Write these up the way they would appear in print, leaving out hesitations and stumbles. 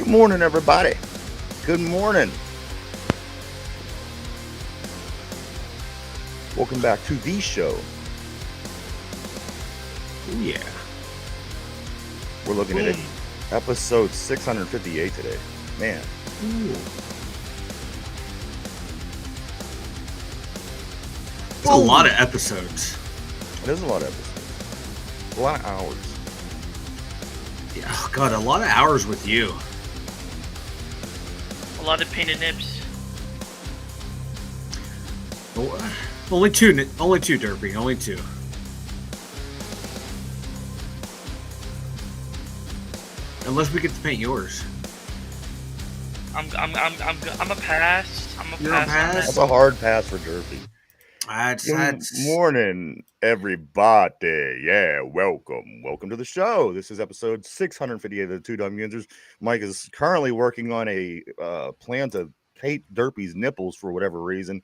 Good morning, everybody. Good morning. Welcome back to the show. Oh, yeah. We're looking at episode 658 today. Man. Ooh. It's a lot of episodes. It is a lot of episodes. A lot of hours. Yeah, oh God, a lot of hours with you. A lot of painted nips. Only two, Derpy. Only two. Unless we get to paint yours. I'm a pass. You're a pass? That's a hard pass for Derpy. Good morning, everybody. Yeah, welcome to the show. This is episode 658 of the Two Dumb Users. Mike is currently working on a plan to paint Derpy's nipples for whatever reason.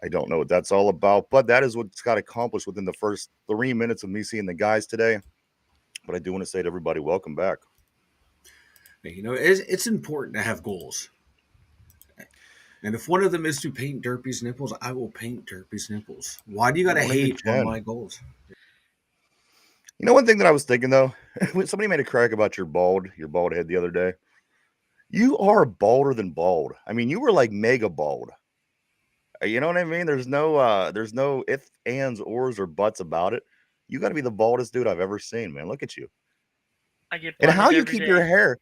I don't know what that's all about, but that is what's got accomplished within the first 3 minutes of me seeing the guys today. But I do want to say to everybody, welcome back. You know, it's important to have goals. And if one of them is to paint Derpy's nipples, I will paint Derpy's nipples. Why do you got to hate on my goals? You know, one thing that I was thinking, though, when somebody made a crack about your bald head the other day. You are balder than bald. I mean, you were like mega bald. You know what I mean? There's no ifs, ands, ors, or buts about it. You got to be the baldest dude I've ever seen, man. Look at you. I get and how you keep day. your hair?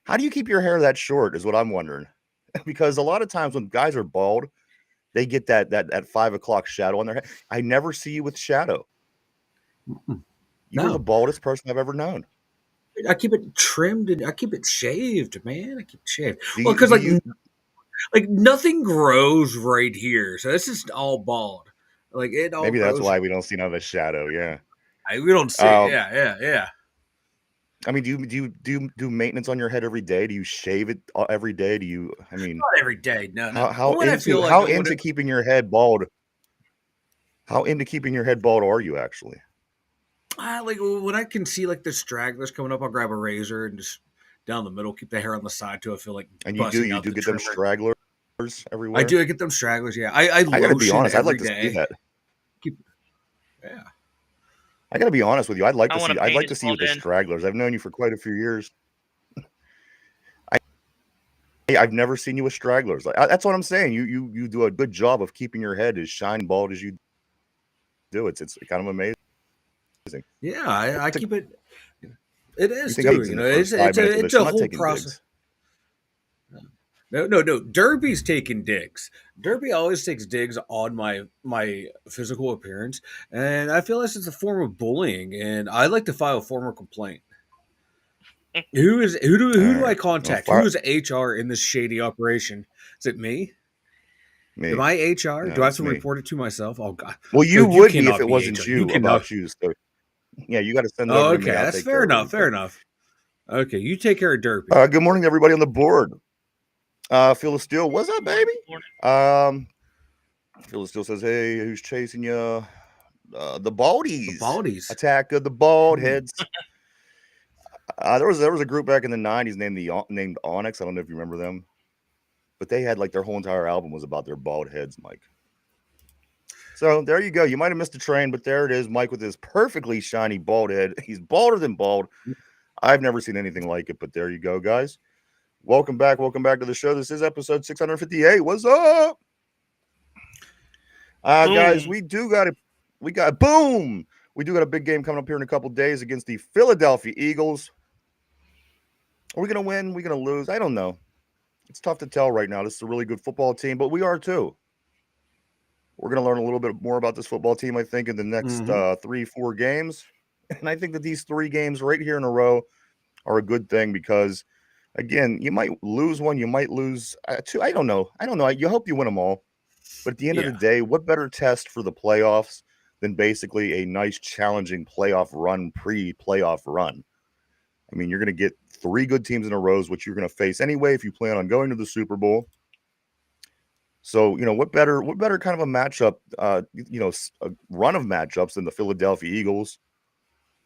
How do you keep your hair that short? Is what I'm wondering. Because a lot of times when guys are bald, they get that 5 o'clock shadow on their head. I never see you with shadow. You're the baldest person I've ever known. I keep it trimmed and I keep it shaved, man. I keep it shaved. Well, because like nothing grows right here, so this is all bald. Like it all. Maybe that's why we don't see none of the shadow. Yeah, we don't see. Yeah. I mean, do you do maintenance on your head every day? Do you shave it every day? Do you? I mean, not every day. No. How into keeping your head bald? How into keeping your head bald are you actually? Like when I can see like the stragglers coming up, I'll grab a razor and just down the middle, keep the hair on the side too. I feel like. And you do get them stragglers everywhere. I do. I get them stragglers. Yeah, I gotta be honest. I'd like to see that. Yeah. I gotta be honest with you. I'd like to see you with the stragglers. I've known you for quite a few years. I've never seen you with stragglers. That's what I'm saying. You do a good job of keeping your head as shiny bald as you do. It's kind of amazing. Yeah, I keep it. It is too. You know, it's a whole process. No. Derpy's taking digs. Derpy always takes digs on my physical appearance, and I feel this is a form of bullying. And I like to file a formal complaint. Who do I contact? Who is HR in this shady operation? Is it me? Me. Am I HR? No, do I have to report it to myself? Oh God. Well, you would be if it wasn't you. About you. So, yeah, you got to send. Oh, okay, that's fair enough. Fair enough. Okay, you take care of Derpy. Good morning, everybody on the board. Phil of Steel, what's up, baby? Phil of Steel says, "Hey, who's chasing you? The Baldies. The Baldies. Attack of the Bald Heads." There was a group back in the 90s named Onyx. I don't know if you remember them, but they had like their whole entire album was about their bald heads, Mike. So there you go. You might have missed a train, but there it is, Mike, with his perfectly shiny bald head. He's balder than bald. I've never seen anything like it, but there you go, guys. Welcome back to the show. This is episode 658. What's up? Guys, we do got a big game coming up here in a couple days against the Philadelphia Eagles. Are we going to win? Are we going to lose? I don't know. It's tough to tell right now. This is a really good football team, but we are too. We're going to learn a little bit more about this football team, I think, in the next 3-4 games. And I think that these 3 games right here in a row are a good thing because, again, you might lose one. You might lose 2. I don't know. You hope you win them all. But at the end of the day, what better test for the playoffs than basically a nice, challenging playoff run, pre-playoff run? I mean, you're going to get 3 good teams in a row, which you're going to face anyway if you plan on going to the Super Bowl. So, you know, what better kind of a matchup, a run of matchups than the Philadelphia Eagles,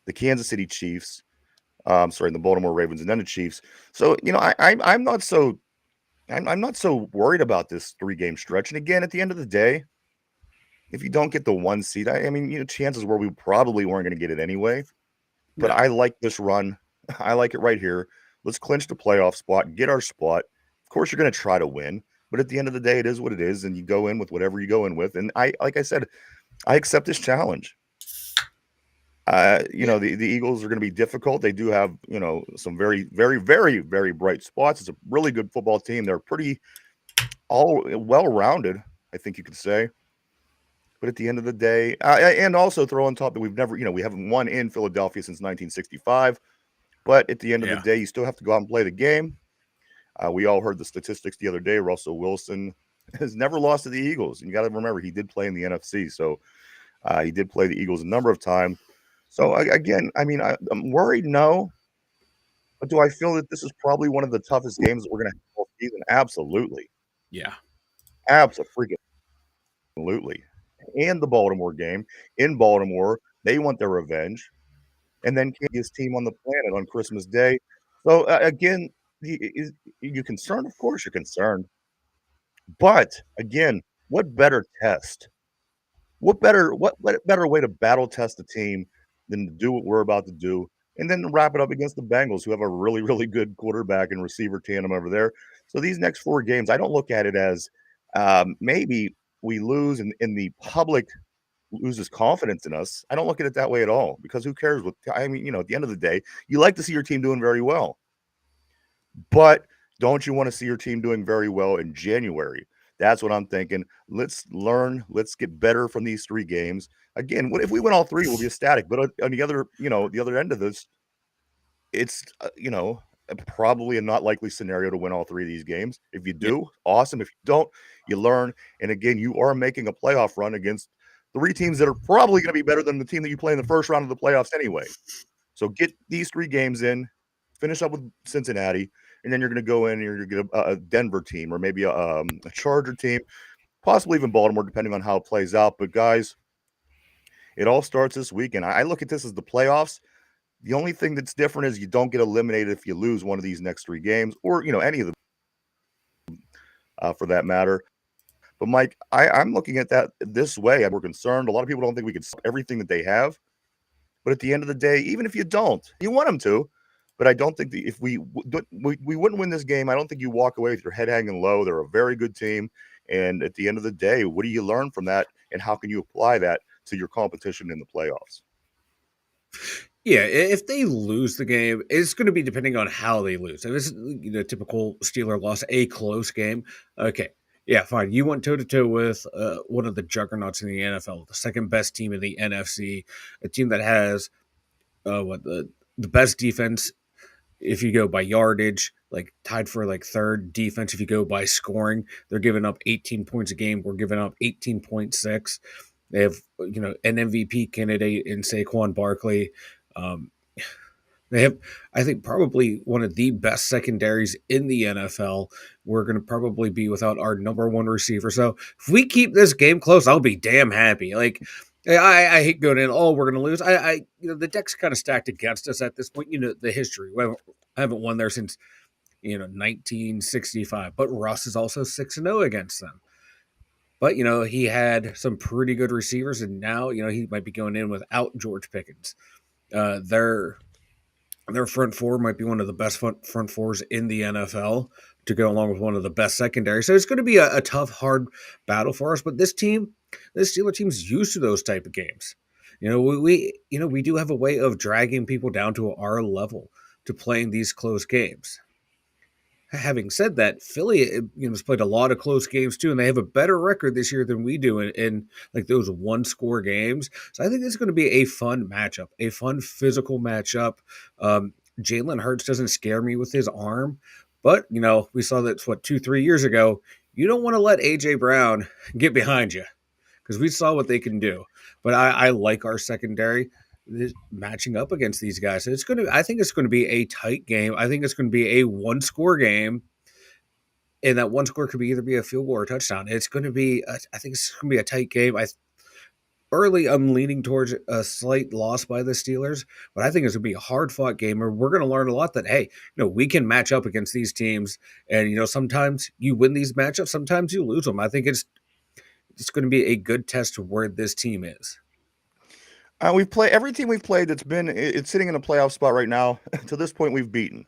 the Kansas City Chiefs, The Baltimore Ravens and then the Chiefs. So I'm not so worried about this 3-game stretch. And again, at the end of the day, if you don't get the 1 seed, I mean, chances were we probably weren't going to get it anyway. But I like this run. I like it right here. Let's clinch the playoff spot, get our spot. Of course, you're going to try to win, but at the end of the day, it is what it is, and you go in with whatever you go in with. And like I said, I accept this challenge. The Eagles are going to be difficult. They do have, some very, very, very, very bright spots. It's a really good football team. They're pretty all well-rounded, I think you could say. But at the end of the day, and also throw on top that we haven't won in Philadelphia since 1965. But at the end of the day, you still have to go out and play the game. We all heard the statistics the other day. Russell Wilson has never lost to the Eagles. And you got to remember, he did play in the NFC. So he did play the Eagles a number of times. So again, I mean, I'm worried, no. But do I feel that this is probably one of the toughest games that we're going to have all season? Absolutely. Yeah. Absolutely. And the Baltimore game in Baltimore, they want their revenge. And then his team on the planet on Christmas Day. So again, you concerned? Of course you're concerned. But again, what better test? What better way to battle test a team than to do what we're about to do, and then wrap it up against the Bengals, who have a really, really good quarterback and receiver tandem over there. So these next 4 games, I don't look at it as maybe we lose and the public loses confidence in us. I don't look at it that way at all, because who cares what at the end of the day, you like to see your team doing very well. But don't you want to see your team doing very well in January? That's what I'm thinking. Let's learn. Let's get better from these 3 games. Again, what if we win all 3? We'll be ecstatic. But on the other end of this, it's probably a not likely scenario to win all 3 of these games. If you do, awesome. If you don't, you learn. And again, you are making a playoff run against 3 teams that are probably going to be better than the team that you play in the first round of the playoffs anyway. So get these 3 games in, finish up with Cincinnati, and then you're going to go in and you're going to get a Denver team or maybe a Charger team, possibly even Baltimore, depending on how it plays out. But guys, it all starts this weekend. I look at this as the playoffs. The only thing that's different is you don't get eliminated if you lose one of these next 3 games, or any of them for that matter. But Mike, I'm looking at that this way. We're concerned. A lot of people don't think we can stop everything that they have. But at the end of the day, even if you don't, you want them to. But I don't think that if we wouldn't win this game, I don't think you walk away with your head hanging low. They're a very good team. And at the end of the day, what do you learn from that? And how can you apply that to your competition in the playoffs? Yeah, if they lose the game, it's going to be depending on how they lose. If it's typical Steeler loss, a close game, okay, yeah, fine. You went toe-to-toe with one of the juggernauts in the NFL, the second best team in the NFC, a team that has the best defense if you go by yardage, like tied for like 3rd defense if you go by scoring. They're giving up 18 points a game. We're giving up 18.6. They have an MVP candidate in Saquon Barkley. They have, I think, probably one of the best secondaries in the NFL. We're going to probably be without our number 1 receiver. So if we keep this game close, I'll be damn happy. Like, I hate going in, we're going to lose. The deck's kind of stacked against us at this point. The history. I haven't won there since, 1965. But Russ is also 6-0 against them. But, he had some pretty good receivers, and now, he might be going in without George Pickens. Their front 4 might be one of the best front 4s in the NFL to go along with one of the best secondaries. So it's going to be a tough, hard battle for us. But this Steeler team's used to those type of games. We do have a way of dragging people down to our level to playing these close games. Having said that, Philly has played a lot of close games too, and they have a better record this year than we do in like those 1-score games. So I think this is going to be a fun matchup, a fun physical matchup. Jalen Hurts doesn't scare me with his arm, but we saw that 2-3 years ago. You don't want to let AJ Brown get behind you because we saw what they can do. But I like our secondary matching up against these guys. I think it's going to be a tight game. I think it's going to be a 1-score game, and that 1 score could either be a field goal or a touchdown. It's going to be, I think it's going to be a tight game. early, I'm leaning towards a slight loss by the Steelers, but I think it's going to be a hard-fought game, and we're going to learn a lot that, hey, we can match up against these teams, and, sometimes you win these matchups, sometimes you lose them. I think it's going to be a good test of where this team is. We've played every team we've played it's sitting in a playoff spot right now. To this point, we've beaten.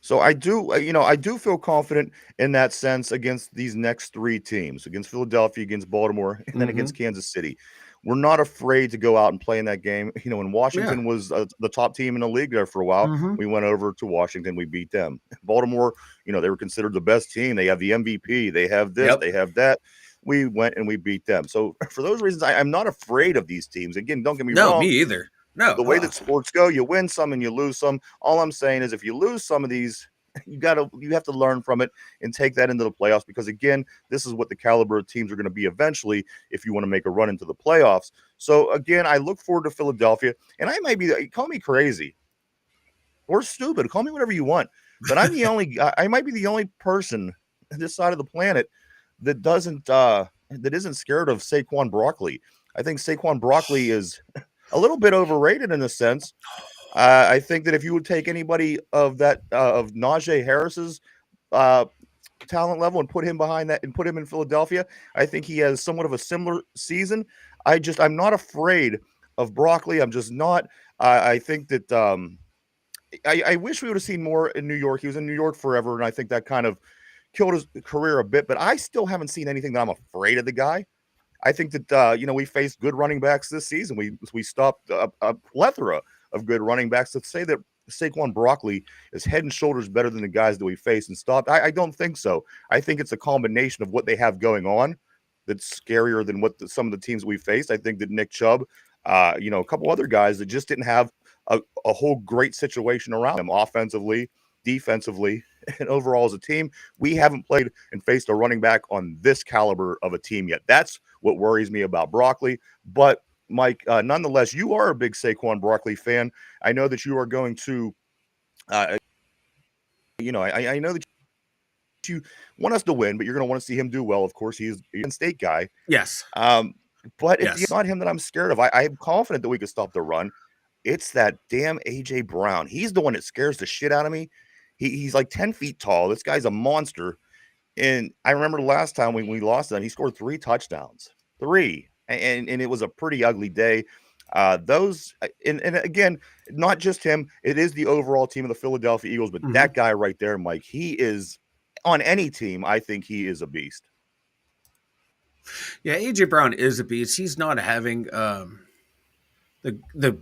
So I do feel confident in that sense against these next three teams, against Philadelphia, against Baltimore, and then against Kansas City. We're not afraid to go out and play in that game. When Washington was the top team in the league there for a while, we went over to Washington. We beat them. Baltimore, they were considered the best team. They have the MVP. They have this. They have that. We went and we beat them. So for those reasons, I'm not afraid of these teams. Again, don't get me wrong. No, me either. No. The way that sports go, you win some and you lose some. All I'm saying is if you lose some of these, you have to learn from it and take that into the playoffs, because again, this is what the caliber of teams are going to be eventually if you want to make a run into the playoffs. So again, I look forward to Philadelphia, and I might be, call me crazy or stupid, call me whatever you want, but I might be the only person on this side of the planet that isn't scared of Saquon Barkley. I think Saquon Barkley is a little bit overrated in a sense. I think that if you would take anybody of that of Najee Harris's talent level and put him behind that and put him in Philadelphia, I think he has somewhat of a similar season. I'm not afraid of Barkley. I'm just not. I think that I wish we would have seen more in New York. He was in New York forever, and I think that kind of killed his career a bit. But I still haven't seen anything that I'm afraid of the guy. I think that we faced good running backs this season. We stopped a plethora of good running backs. To say that Saquon Barkley is head and shoulders better than the guys that we faced and stopped, I don't think so. I think it's a combination of what they have going on that's scarier than what some of the teams we faced. I think that Nick Chubb, a couple other guys that just didn't have a whole great situation around them offensively, defensively, and overall as a team. We haven't played and faced a running back on this caliber of a team yet. That's what worries me about Barkley. But Mike, nonetheless, you are a big Saquon Barkley fan. I know that you are going to, I know that you want us to win, but you're going to want to see him do well. Of course, he's a state guy. Yes. But it's not him that I'm scared of. I'm confident that we could stop the run. It's that damn A.J. Brown. He's the one that scares the shit out of me. He's like 10 feet tall. This guy's a monster. And I remember the last time when we lost them, he scored 3 touchdowns. 3. And it was a pretty ugly day. And again, not just him. It is the overall team of the Philadelphia Eagles. But that guy right there, Mike, he is on any team. I think he is a beast. Yeah, A.J. Brown is a beast. He's not having the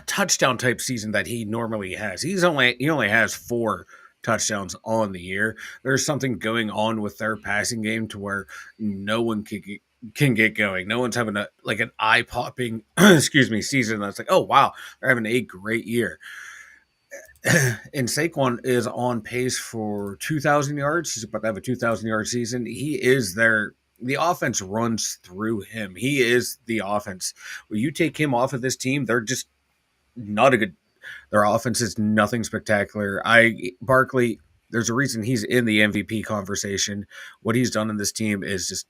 touchdown type season that he normally has. He only has 4 touchdowns on the year. There's something going on with their passing game to where no one can get going. No one's having an eye popping season that's like, oh wow, they're having a great year. And Saquon is on pace for 2,000 yards. He's about to have a 2,000 yard season. He is there. The offense runs through him. He is the offense. When you take him off of this team, they're just not a good. Their offense is nothing spectacular. Barkley, there's a reason he's in the MVP conversation. What he's done in this team is just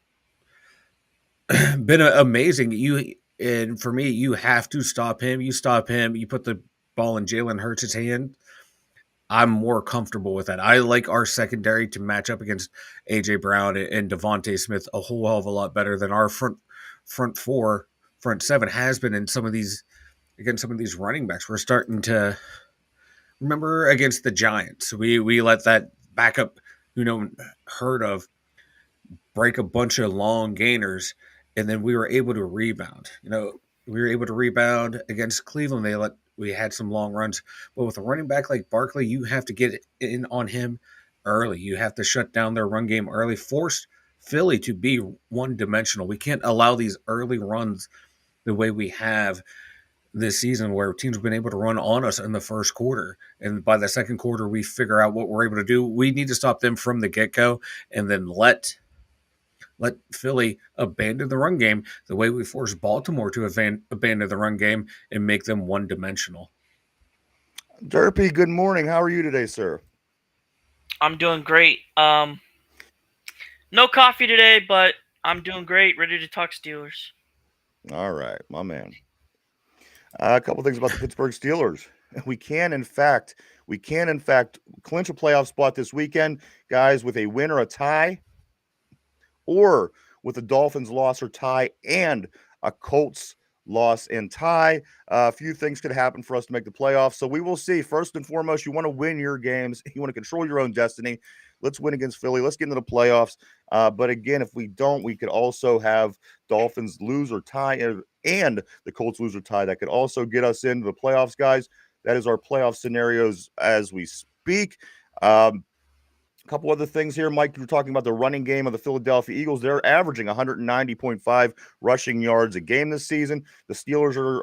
been amazing. And for me, you have to stop him. You stop him. You put the ball in Jalen Hurts' hand. I'm more comfortable with that. I like our secondary to match up against A.J. Brown and Devontae Smith a whole hell of a lot better than our front 7 has been in some of these running backs. We're starting to remember against the Giants. We let that backup, heard of, break a bunch of long gainers, and then we were able to rebound. We were able to rebound against Cleveland. We had some long runs, but with a running back like Barkley, you have to get in on him early. You have to shut down their run game early, force Philly to be one-dimensional. We can't allow these early runs the way we have this season, where teams have been able to run on us in the first quarter, and by the second quarter, we figure out what we're able to do. We need to stop them from the get-go, and then let Philly abandon the run game the way we forced Baltimore to abandon the run game and make them one-dimensional. Derpy, good morning. How are you today, sir? I'm doing great. No coffee today, but I'm doing great. Ready to talk Steelers. All right, my man. A couple things about the Pittsburgh Steelers. We can, in fact, clinch a playoff spot this weekend, guys, with a win or a tie, or with a Dolphins loss or tie and a Colts loss and tie. A few things could happen for us to make the playoffs. So we will see. First and foremost, you want to win your games. You want to control your own destiny. Let's win against Philly. Let's get into the playoffs. But again, if we don't, we could also have Dolphins lose or tie and the Colts lose or tie. That could also get us into the playoffs, guys. That is our playoff scenarios as we speak. A couple other things here, Mike. You're talking about the running game of the Philadelphia Eagles. They're averaging 190.5 rushing yards a game this season. The Steelers are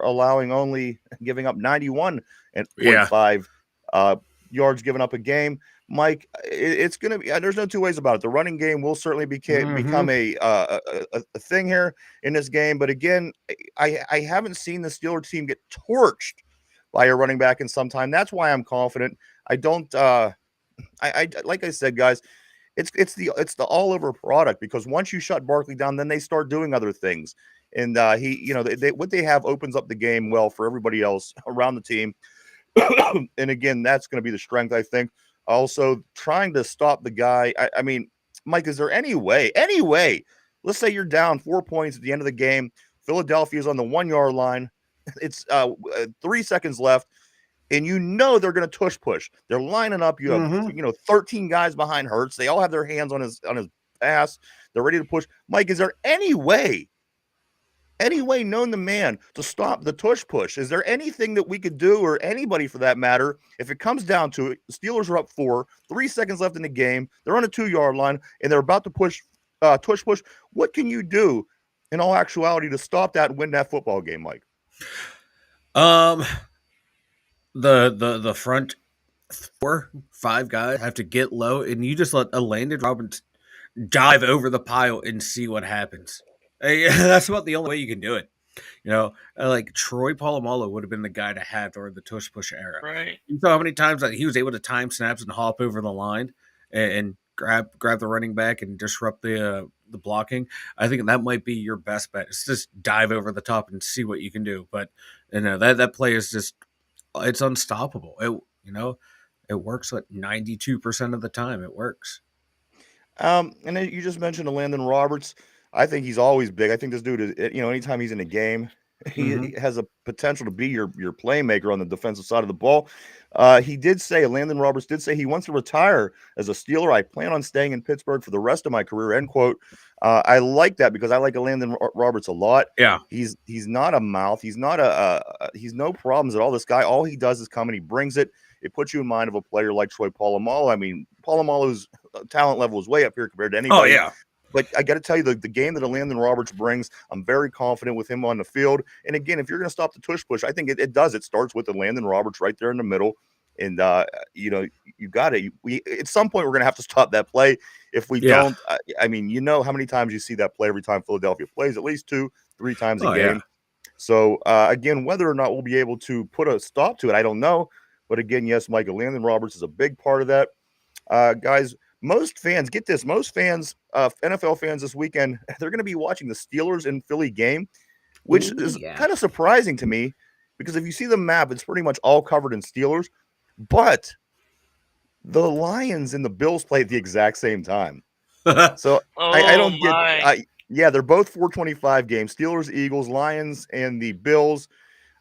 giving up 91.5 yards given up a game. Mike, it's going to be. There's no two ways about it. The running game will certainly become a thing here in this game. But again, I haven't seen the Steelers team get torched by a running back in some time. That's why I'm confident. I don't. I like I said, guys, it's the all over product, because once you shut Barkley down, then they start doing other things, and what they have opens up the game well for everybody else around the team. And again, that's going to be the strength, I think. Also, trying to stop the guy. I mean, Mike, is there any way? Let's say you're down 4 points at the end of the game. Philadelphia's on the 1 yard line. It's 3 seconds left. And they're going to tush push. They're lining up. You have 13 guys behind Hurts. They all have their hands on his ass. They're ready to push. Mike, is there any way known to man to stop the tush push? Is there anything that we could do, or anybody for that matter, if it comes down to it? The Steelers are up 4, 3 seconds left in the game. They're on a 2 yard line, and they're about to tush push. What can you do in all actuality to stop that and win that football game, Mike? The front 4, 5 guys have to get low, and you just let a Landon Roberts dive over the pile and see what happens. That's about the only way you can do it. Like Troy Polamalu would have been the guy to have during the tush push era. Right. You saw how many times that he was able to time snaps and hop over the line and grab the running back and disrupt the blocking. I think that might be your best bet. It's just dive over the top and see what you can do. But that play is just, it's unstoppable. It works like 92% of the time. It works. And then you just mentioned Landon Roberts. I think he's always big. I think this dude is, anytime he's in a game, he has a potential to be your playmaker on the defensive side of the ball. Landon Roberts did say he wants to retire as a Steeler. I plan on staying in Pittsburgh for the rest of my career, end quote. I like that, because I like Landon Roberts a lot. Yeah. He's not a mouth. He's not he's no problems at all. This guy, all he does is come and he brings it. It puts you in mind of a player like Troy Polamalu. I mean, Polamalu's talent level is way up here compared to anybody. Oh, yeah. But I got to tell you, the game that Landon Roberts brings, I'm very confident with him on the field. And again, if you're going to stop the tush push, I think it does. It starts with the Landon Roberts right there in the middle. And, you got it. At some point, we're going to have to stop that play. If we don't, I mean, how many times you see that play every time Philadelphia plays? At least 2-3 times a game. Yeah. So, again, whether or not we'll be able to put a stop to it, I don't know. But again, yes, Michael, Landon Roberts is a big part of that. Guys, most fans, get this, NFL fans this weekend, they're going to be watching the Steelers and Philly game, which is kind of surprising to me, because if you see the map, it's pretty much all covered in Steelers. But the Lions and the Bills play at the exact same time. So I don't get they're both 4:25 games. Steelers, Eagles, Lions, and the Bills.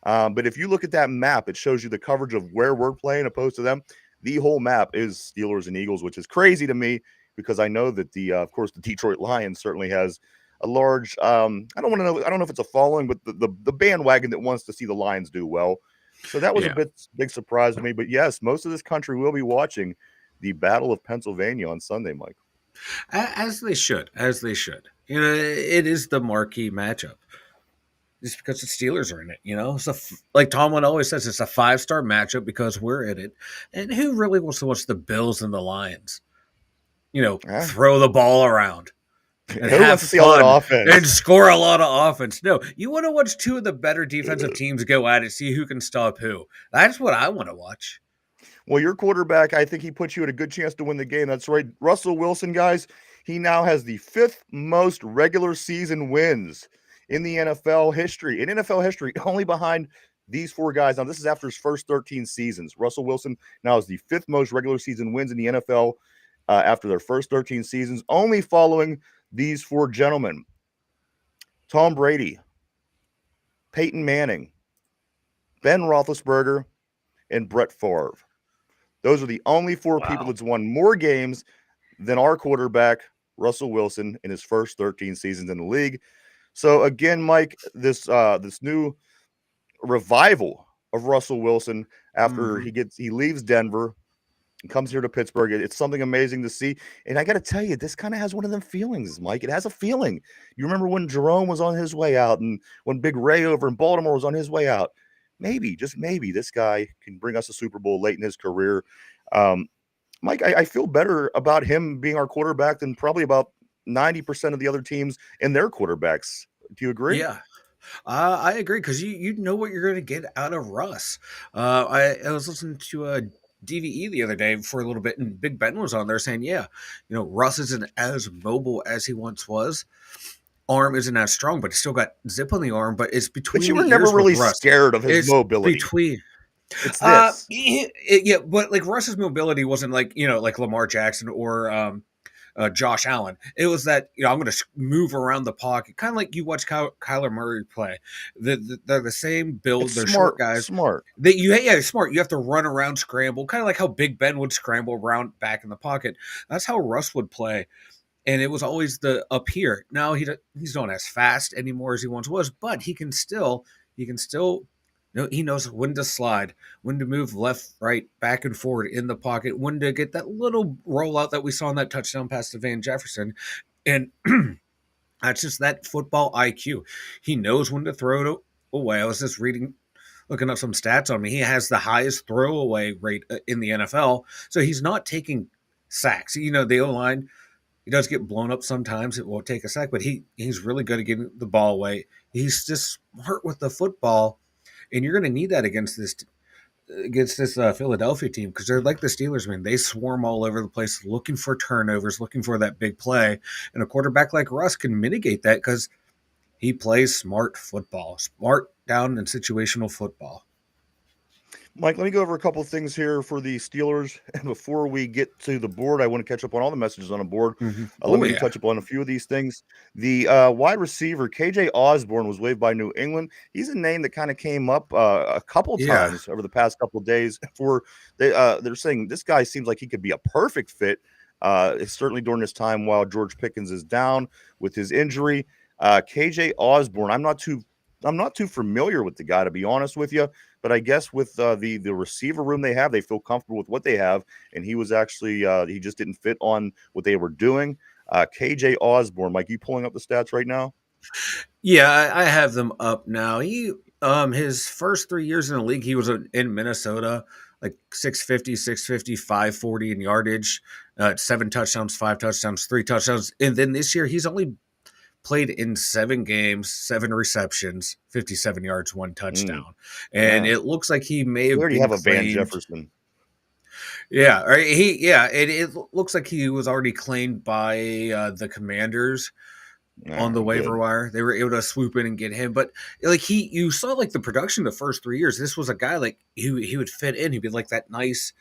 But if you look at that map, it shows you the coverage of where we're playing opposed to them. The whole map is Steelers and Eagles, which is crazy to me, because I know that of course, the Detroit Lions certainly has a large, I don't know if it's a following, but the bandwagon that wants to see the Lions do well. So that was a big surprise to me. But yes, most of this country will be watching the Battle of Pennsylvania on Sunday, Mike. As they should. It is the marquee matchup. Just because the Steelers are in it, So, like Tomlin always says, it's a 5-star matchup because we're in it. And who really wants to watch the Bills and the Lions? Throw the ball around and who wants to see a lot of offense and score a lot of offense? No, you want to watch 2 of the better defensive teams go at it, see who can stop who. That's what I want to watch. Well, your quarterback, I think he puts you at a good chance to win the game. That's right. Russell Wilson, guys, he now has the 5th most regular season wins in the NFL history. In NFL history, only behind these 4 guys. Now, this is after his first 13 seasons. Russell Wilson now is the 5th most regular season wins in the NFL after their first 13 seasons, only following these 4 gentlemen: Tom Brady, Peyton Manning, Ben Roethlisberger, and Brett Favre. Those are the only 4 people that's won more games than our quarterback, Russell Wilson, in his first 13 seasons in the league. So again, Mike, this new revival of Russell Wilson after he leaves Denver and comes here to Pittsburgh, it's something amazing to see. And I got to tell you, this kind of has one of them feelings, Mike. It has a feeling. You remember when Jerome was on his way out, and when Big Ray over in Baltimore was on his way out? Maybe, just maybe, this guy can bring us a Super Bowl late in his career. Mike, I feel better about him being our quarterback than probably about 90% of the other teams and their quarterbacks. Do you agree? Yeah. I agree, because you know what you're going to get out of Russ. I was listening to a DVE the other day for a little bit, and Big Ben was on there saying, Russ isn't as mobile as he once was. Arm isn't as strong, but he's still got zip on the arm. But it's between. But you were never really scared of his mobility. It's this. But like Russ's mobility wasn't like like Lamar Jackson or Josh Allen. It was that I'm going to move around the pocket, kind of like you watch Kyler Murray play. They're the same build. They're smart, short guys. Smart. Smart. You have to run around, scramble, kind of like how Big Ben would scramble around back in the pocket. That's how Russ would play. And it was always the up here. Now he's not as fast anymore as he once was, but he can still. He knows when to slide, when to move left, right, back and forward in the pocket, when to get that little rollout that we saw in that touchdown pass to Van Jefferson. And that's just that football IQ. He knows when to throw it away. I was just looking up some stats on me. He has the highest throwaway rate in the NFL. So he's not taking sacks. The O-line, he does get blown up sometimes. It won't take a sack, but he's really good at getting the ball away. He's just smart with the football. And you're going to need that against this Philadelphia team, because they're like the Steelers, man. They swarm all over the place looking for turnovers, looking for that big play. And a quarterback like Russ can mitigate that because he plays smart football, smart down and situational football. Mike, let me go over a couple of things here for the Steelers. And before we get to the board, I want to catch up on all the messages on the board. Let me touch upon a few of these things. The wide receiver, KJ Osborne, was waived by New England. He's a name that kind of came up a couple times over the past couple of days. They're saying this guy seems like he could be a perfect fit, certainly during this time while George Pickens is down with his injury. KJ Osborne, I'm not too familiar with the guy, to be honest with you. But I guess with the receiver room they have, they feel comfortable with what they have. And he was actually he just didn't fit on what they were doing. KJ Osborne, Mike, you pulling up the stats right now? Yeah, I have them up now. He his first 3 years in the league, he was in Minnesota, like 650, 540 in yardage, 7 touchdowns, 5 touchdowns, 3 touchdowns. And then this year, he's only played in 7 games, 7 receptions, 57 yards, 1 touchdown. And it looks like he may have already have a Van Jefferson. Yeah, it looks like he was already claimed by the Commanders on the waiver wire. They were able to swoop in and get him. But like you saw like the production the first 3 years. This was a guy like he would fit in. He'd be like that nice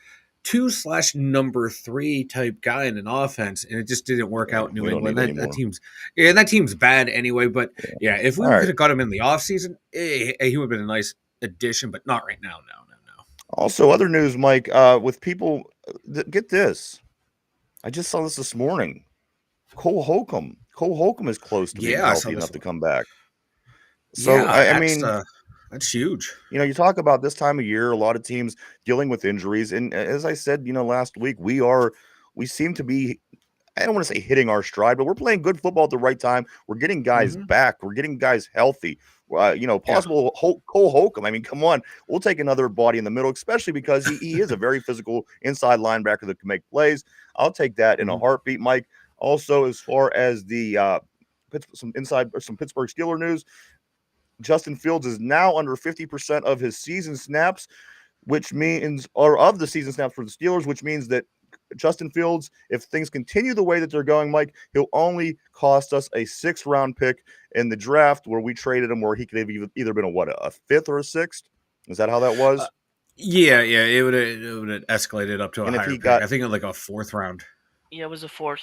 2/3 type guy in an offense, and it just didn't work out in New England. That team's bad anyway. But if we could have got him in the offseason, he would have been a nice addition, but not right now. No. Also, other news, Mike, with people, get this. I just saw this morning. Cole Holcomb is close to being healthy enough to come back. So I mean, that's huge. You talk about this time of year, a lot of teams dealing with injuries. And as I said, last week, we seem to be, I don't want to say hitting our stride, but we're playing good football at the right time. We're getting guys back. We're getting guys healthy. Possible Cole Holcomb. I mean, come on. We'll take another body in the middle, especially because he is a very physical inside linebacker that can make plays. I'll take that in a heartbeat, Mike. Also, as far as the some Pittsburgh Steelers news, Justin Fields is now under 50% of his season snaps, which means, or of the season snaps for the Steelers, which means that Justin Fields, if things continue the way that they're going, Mike, he'll only cost us a 6th round pick in the draft where we traded him, where he could have either been a 5th or a 6th. Is that how that was? Yeah, it would have escalated up to a higher pick. I think like a 4th round. Yeah, it was a 4th.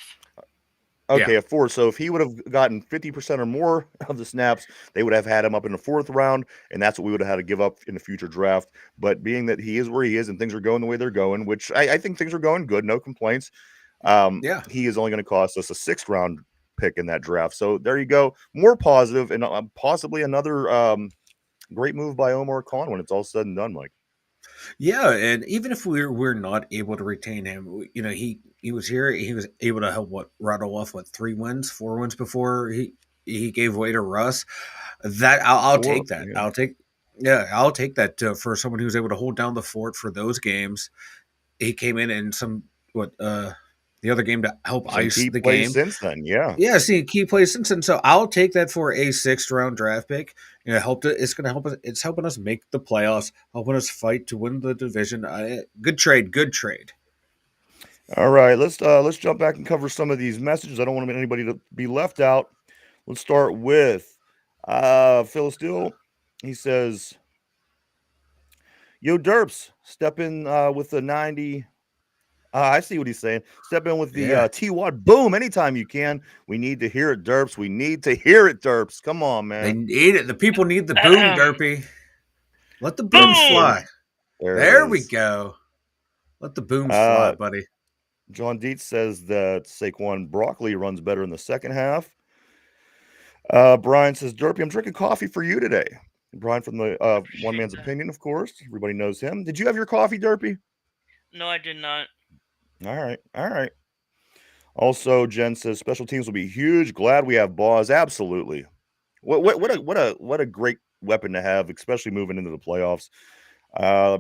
Okay, a 4th. So if he would have gotten 50% or more of the snaps, they would have had him up in the 4th round, and that's what we would have had to give up in the future draft. But being that he is where he is and things are going the way they're going, which I think things are going good, no complaints. He is only going to cost us a 6th round pick in that draft. So there you go, more positive, and possibly another great move by Omar Khan when it's all said and done, Mike. Yeah, and even if we're not able to retain him, he was here. He was able to help rattle off 4 wins before he gave way to Russ. That I'll take that. Yeah. I'll take that for someone who's able to hold down the fort for those games. He came in and the other game to help ice the game since then. Yeah, key plays since then. So I'll take that for a 6th round draft pick. It's going to help us. It's helping us make the playoffs, helping us fight to win the division. Good trade. All right, let's jump back and cover some of these messages. I don't want anybody to be left out. Let's start with Phil Steele. He says, "Yo, Derps, step in with the 90." I see what he's saying. Step in with the T-Wad boom anytime you can. We need to hear it, Derps. We need to hear it, Derps. Come on, man. They need it. The people need the boom, Derpy. Let the booms fly. There we go. Let the booms fly, buddy. John Dietz says that Saquon Broccoli runs better in the second half. Brian says, Derpy, I'm drinking coffee for you today. Brian from the One Man's Opinion, of course. Everybody knows him. Did you have your coffee, Derpy? No, I did not. All right. Also, Jen says special teams will be huge. Glad we have Boz. Absolutely. What a great weapon to have, especially moving into the playoffs.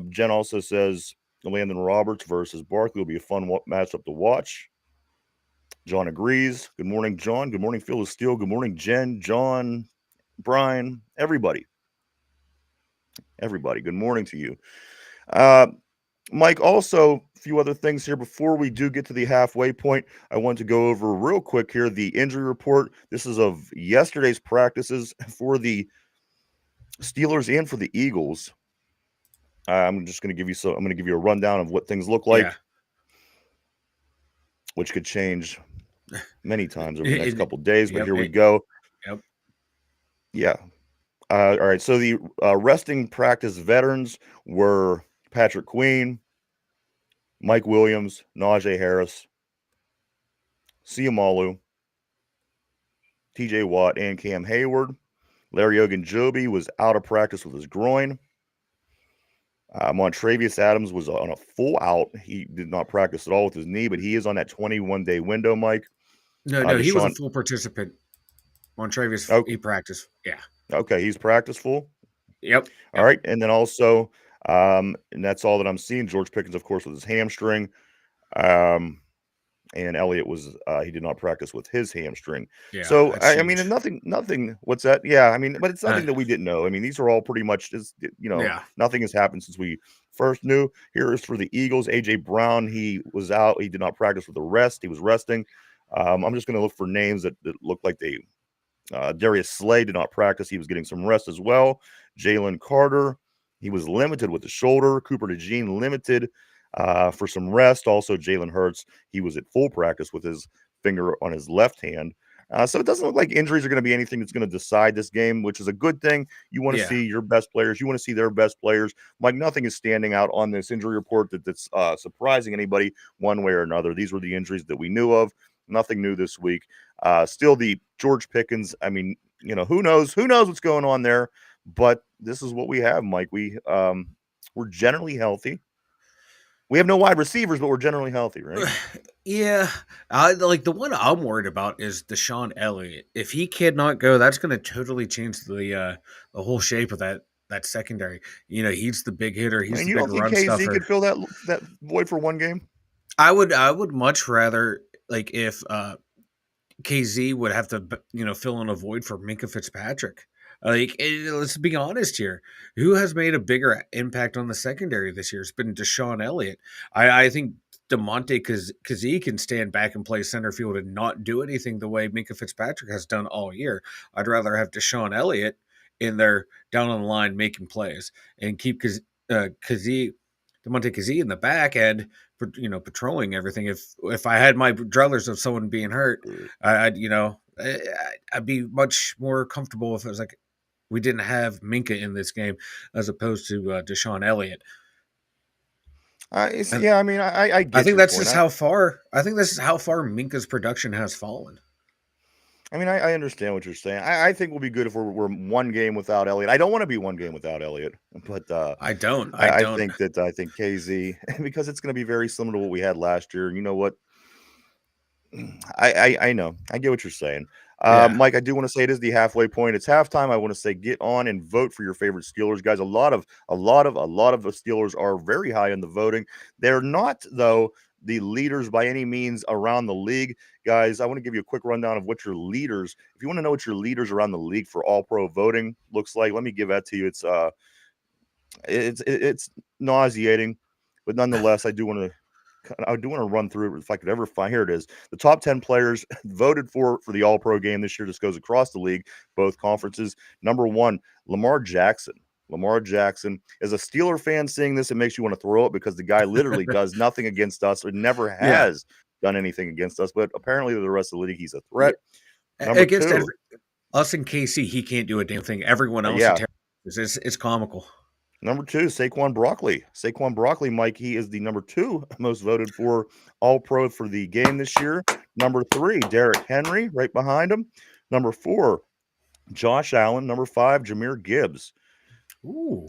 Jen also says Landon Roberts versus Barkley will be a fun matchup to watch. John agrees. Good morning, John. Good morning, Phil Steele. Good morning, Jen, John, Brian, everybody. Good morning to you. Mike, also a few other things here before we do get to the halfway point. I want to go over real quick here the injury report. This is of yesterday's practices for the Steelers and for the Eagles. I'm just going to give you I'm going to give you a rundown of what things look like, which could change many times over the next couple of days. But here we go. Yep. Yeah. All right. So the resting practice veterans were Patrick Queen, Mike Williams, Najee Harris, Siamalu, TJ Watt, and Cam Hayward. Larry Ogunjobi was out of practice with his groin. Montravius Adams was on a full out. He did not practice at all with his knee, but he is on that 21-day window, Mike. No, he was a full participant. Montravius, he practiced. Yeah. Okay, he's practiced full? Yep. All right, and then also, and that's all that I'm seeing. George Pickens, of course, with his hamstring. And Elliott was he did not practice with his hamstring. Yeah, so I mean, nothing. What's that? Yeah, I mean, but it's nothing that we didn't know. I mean, these are all pretty much just nothing has happened since we first knew. Here is for the Eagles. AJ Brown, he was out. He did not practice with the rest. He was resting. I'm just going to look for names that look like they. Darius Slay did not practice. He was getting some rest as well. Jalen Carter, he was limited with the shoulder. Cooper DeJean limited. For some rest. Also, Jalen Hurts, he was at full practice with his finger on his left hand. So it doesn't look like injuries are going to be anything that's going to decide this game, which is a good thing. You want to see your best players. You want to see their best players. Mike, nothing is standing out on this injury report that's surprising anybody one way or another. These were the injuries that we knew of. Nothing new this week. Still the George Pickens. I mean, who knows? Who knows what's going on there? But this is what we have, Mike. We're generally healthy. We have no wide receivers, but we're generally healthy, right? Yeah. Like the one I'm worried about is DeShon Elliott. If he cannot go, that's going to totally change the whole shape of that secondary. He's the big hitter. He's the big run stuffer. You don't think KZ could fill that void for one game? I would much rather like if KZ would have to fill in a void for Minkah Fitzpatrick. Let's be honest here. Who has made a bigger impact on the secondary this year? It's been DeShon Elliott. I think Damontae Kazee can stand back and play center field and not do anything the way Minkah Fitzpatrick has done all year. I'd rather have Deshaun Elliott in there down on the line making plays and keep Damontae Kazee in the back end, patrolling everything. If I had my druthers of someone being hurt, I'd be much more comfortable if it was like we didn't have Minkah in this game as opposed to Deshaun Elliott. I mean, I get. I think that's just how far. I think this is how far Minkah's production has fallen. I mean, I understand what you're saying. I think we'll be good if we're one game without Elliott. I don't want to be one game without Elliott, but I don't. I think KZ, because it's going to be very similar to what we had last year. And you know what? I know. I get what you're saying. Mike, I do want to say it is the halfway point. It's halftime. I want to say get on and vote for your favorite Steelers, guys. A lot of the Steelers are very high in the voting. They're not, though, the leaders by any means around the league. Guys, I want to give you a quick rundown of what your leaders, if you want to know what your leaders around the league for all-pro voting looks like, let me give that to you. It's nauseating, but nonetheless, I do want to run through it if I could ever find. Here it is. The top 10 players voted for the All-Pro game this year. This goes across the league, both conferences. Number 1, Lamar Jackson. Lamar Jackson. As a Steeler fan seeing this, it makes you want to throw it because the guy literally does nothing against us or never has done anything against us. But apparently to the rest of the league, he's a threat. Number against us in KC, he can't do a damn thing. Everyone else it's comical. Number 2, Saquon Barkley. Saquon Barkley, Mike, he is the number 2 most voted for All-Pro for the game this year. Number 3, Derrick Henry, right behind him. Number 4, Josh Allen. Number 5, Jahmyr Gibbs. Ooh.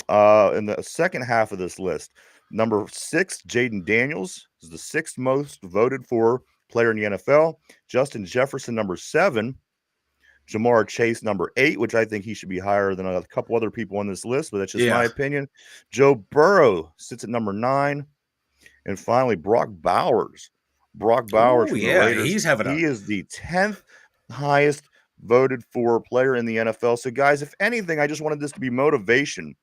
In the second half of this list, number 6, Jaden Daniels is the 6th most voted for player in the NFL. Justin Jefferson, number 7. Jamar Chase, number 8, which I think he should be higher than a couple other people on this list, but that's just my opinion. Joe Burrow sits at number 9. And finally, Brock Bowers. Brock Bowers from the Raiders. He is the 10th highest voted for player in the NFL. So, guys, if anything, I just wanted this to be motivation.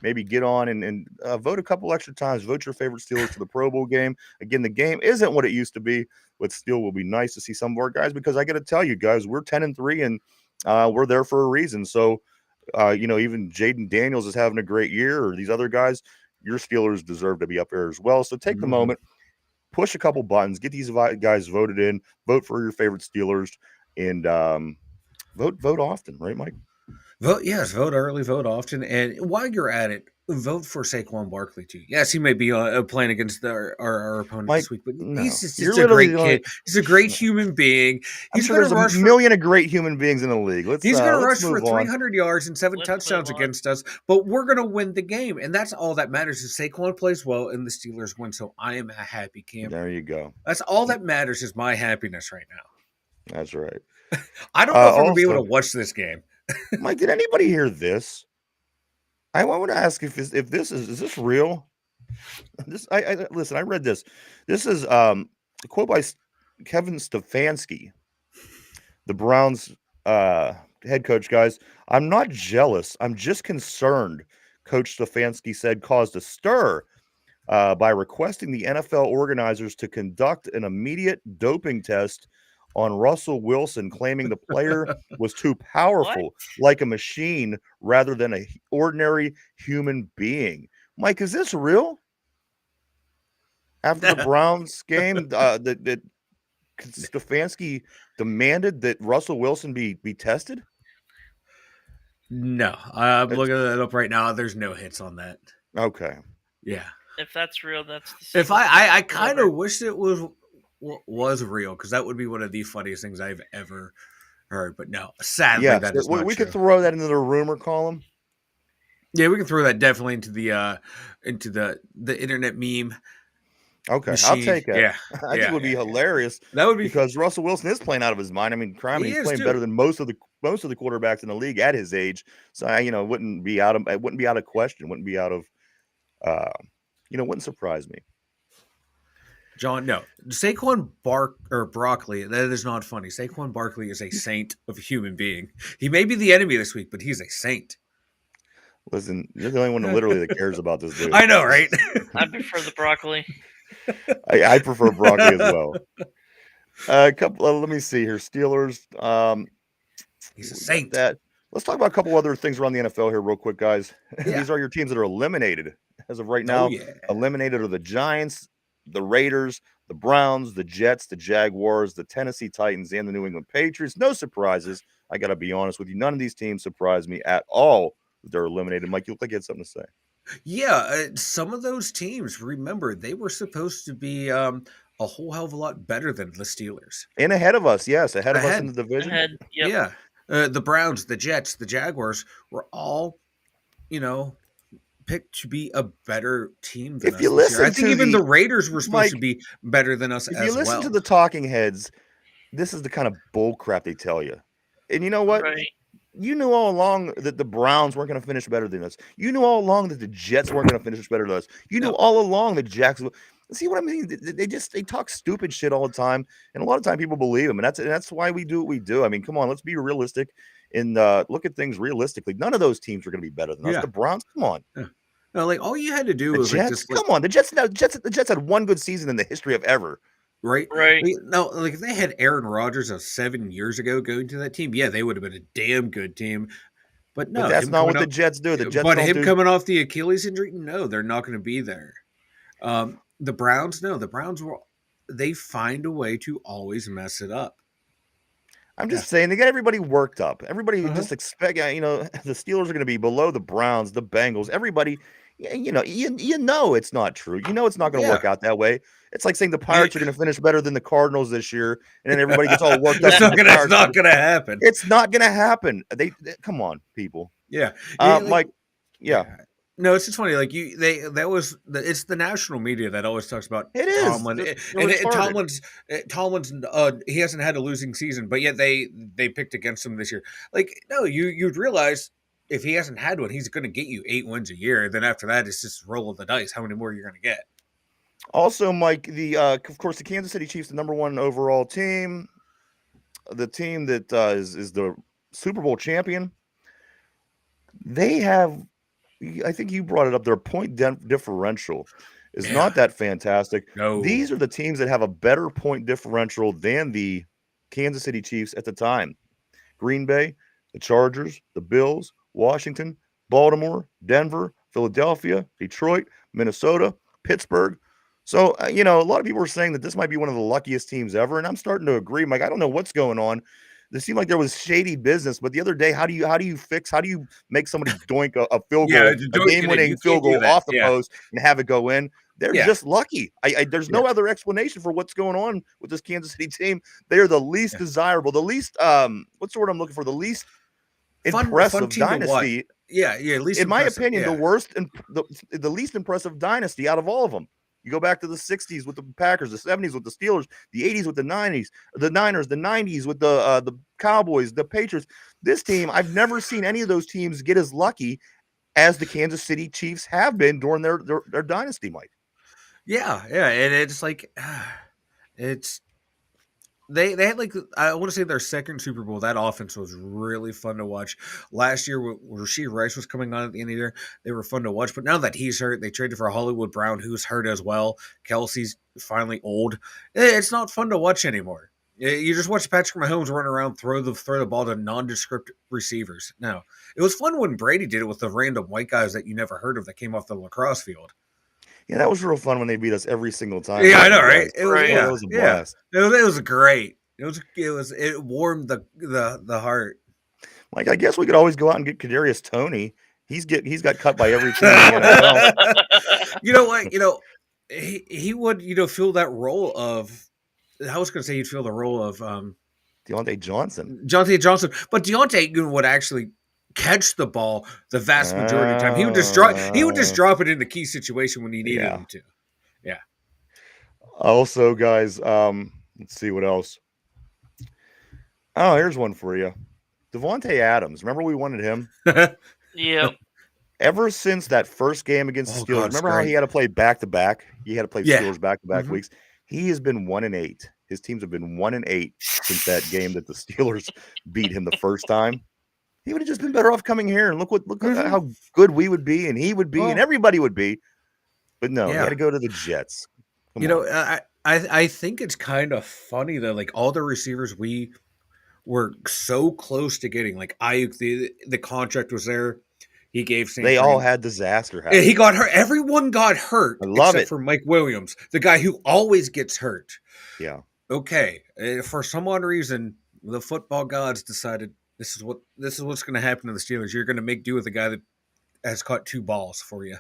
Maybe get on and vote a couple extra times. Vote your favorite Steelers for the Pro Bowl game. Again, the game isn't what it used to be, but still will be nice to see some of our guys because I got to tell you guys, we're 10-3 and we're there for a reason. So, even Jaden Daniels is having a great year, or these other guys, your Steelers deserve to be up there as well. So take the moment, push a couple buttons, get these guys voted in, vote for your favorite Steelers, and vote often, right, Mike? Vote early, vote often, and while you're at it, vote for Saquon Barkley too. Yes, he may be playing against our opponent this week, but he's just a great kid. He's a great human being. He's going to rush a million of great human beings in the league. He's going to rush for 300 yards and 7 touchdowns against us, but we're going to win the game, and that's all that matters. Is Saquon plays well and the Steelers win, so I am a happy camper. There you go. That's all that matters. Is my happiness right now. That's right. I don't know if I'm going to be able to watch this game. Mike, did anybody hear this? I want to ask if this is this real? Listen, I read this. This is a quote by Kevin Stefanski, the Browns head coach. Guys, I'm not jealous. I'm just concerned. Coach Stefanski said caused a stir by requesting the NFL organizers to conduct an immediate doping test on Russell Wilson, claiming the player was too powerful, like a machine, rather than an ordinary human being. Mike, is this real? After the Browns game, that Stefanski demanded that Russell Wilson be tested? No, I'm looking that up right now. There's no hits on that. Okay. Yeah. If that's real, that's the if I kind of wish it was real, because that would be one of the funniest things I've ever heard. But no, sadly, that is not we true. Could throw that into the rumor column. Yeah, we can throw that definitely into the internet meme. Okay, machine. I'll take it. Yeah, I think it would be hilarious. That would be because Russell Wilson is playing out of his mind. I mean, he's playing better than most of the quarterbacks in the league at his age. So it wouldn't be out of question. Wouldn't be out of wouldn't surprise me. John, no. Saquon Barkley, that is not funny. Saquon Barkley is a saint of a human being. He may be the enemy this week, but he's a saint. Listen, you're the only one literally that cares about this dude. I know, right? I prefer the broccoli. I prefer broccoli as well. A couple. Let me see here. Steelers. He's a We got saint. that. Let's talk about a couple other things around the NFL here, real quick, guys. Yeah. These are your teams that are eliminated as of right Oh, now. yeah. Eliminated are the Giants, the Raiders, the Browns, the Jets, the Jaguars, the Tennessee Titans, and the New England Patriots. No surprises. I got to be honest with you. None of these teams surprised me at all that they're eliminated. Mike, you look like you had something to say. Yeah, some of those teams, remember, they were supposed to be a whole hell of a lot better than the Steelers. And ahead of us, yes, ahead of us in the division. Yep. Yeah. The Browns, the Jets, the Jaguars were all, picked to be a better team than If us you this year. listen I think to even the- the Raiders were supposed Mike, to be better than us If as you listen well. to the talking heads, this is the kind of bull crap they tell you. And you know what? Right. You knew all along that the Browns weren't going to finish better than us. You knew all along that the Jets weren't going to finish better than us. You knew all along that Jacksonville. See what I mean? They talk stupid shit all the time, and a lot of time people believe them, and that's why we do what we do. I mean, come on, let's be realistic and look at things realistically. None of those teams are going to be better than us. The Browns, come on. No, like all you had to do The was Jets, like just come on. The Jets had one good season in the history of ever. Right. Right. No, like if they had Aaron Rodgers of 7 years ago going to that team, yeah, they would have been a damn good team. But no, But that's not what the Jets do. The Jets but don't him do. coming off the Achilles injury, no, they're not going to be there. The Browns, no, the Browns they find a way to always mess it up. I'm just saying they got everybody worked up. Everybody just expect, the Steelers are going to be below the Browns, the Bengals. Everybody, you know it's not true. You know it's not going to work out that way. It's like saying the Pirates are going to finish better than the Cardinals this year, and then everybody gets all worked up. It's not going to happen. It's not going to happen. They come on, people. Yeah, Mike. Yeah. No, it's just funny. Like it's the national media that always talks about it is Tomlin, and Tomlin's he hasn't had a losing season, but yet they picked against him this year. Like, no, you'd realize if he hasn't had one, he's going to get you 8 wins a year. Then after that, it's just roll of the dice. How many more you're going to get? Also, Mike, of course, the Kansas City Chiefs, the number 1 overall team, the team that is the Super Bowl champion. They have. I think you brought it up. Their point differential is not that fantastic. No. These are the teams that have a better point differential than the Kansas City Chiefs at the time. Green Bay, the Chargers, the Bills, Washington, Baltimore, Denver, Philadelphia, Detroit, Minnesota, Pittsburgh. So, a lot of people are saying that this might be one of the luckiest teams ever, and I'm starting to agree. Mike, I don't know what's going on. It seemed like there was shady business, but the other day, how do you make somebody doink a field goal, a game-winning field goal off the post and have it go in? They're just lucky. There's no other explanation for what's going on with this Kansas City team. They are the least desirable, the least what's the word I'm looking for? The least impressive dynasty. Least in my opinion, the worst and the least impressive dynasty out of all of them. You go back to the 60s with the Packers, the 70s with the Steelers, the 80s with the 90s, the Niners, the 90s with the Cowboys, the Patriots. This team, I've never seen any of those teams get as lucky as the Kansas City Chiefs have been during their dynasty, Mike. Yeah, and it's like they had like I want to say their second Super Bowl. That offense was really fun to watch. Last year, when Rashee Rice was coming on at the end of the year, they were fun to watch. But now that he's hurt, they traded for Hollywood Brown, who's hurt as well. Kelsey's finally old. It's not fun to watch anymore. You just watch Patrick Mahomes run around, throw the ball to nondescript receivers. No, it was fun when Brady did it with the random white guys that you never heard of that came off the lacrosse field. Yeah, that was real fun when they beat us every single time. Yeah, I know, right? It was a blast. It was great. It warmed the heart. Like, I guess we could always go out and get Kadarius Toney. He's got cut by every team in the NFL. You know what? He would fill that role of. I was going to say he'd fill the role of Deontay Johnson. But Deontay would actually catch the ball the vast majority of the time. He would just drop it in the key situation when he needed him to. Yeah. Also, guys, let's see what else. Oh, here's one for you. Devontae Adams. Remember we wanted him? Yeah. Ever since that first game against the Steelers, remember how he had to play back-to-back? He had to play Steelers back-to-back weeks. He has been 1-8. His teams have been 1-8 since that game that the Steelers beat him the first time. He would have just been better off coming here, and look how good we would be, and he would be, and everybody would be. But no, he had to go to the Jets. I think it's kind of funny that like all the receivers we were so close to getting, like Ayuk, the contract was there. He gave St. They Green. all had disaster Yeah, he happen. got hurt. Everyone got hurt I love except it. for Mike Williams, the guy who always gets hurt. Yeah. Okay, for some odd reason, the football gods decided this is what's going to happen to the Steelers. You're going to make do with a guy that has caught 2 balls for you.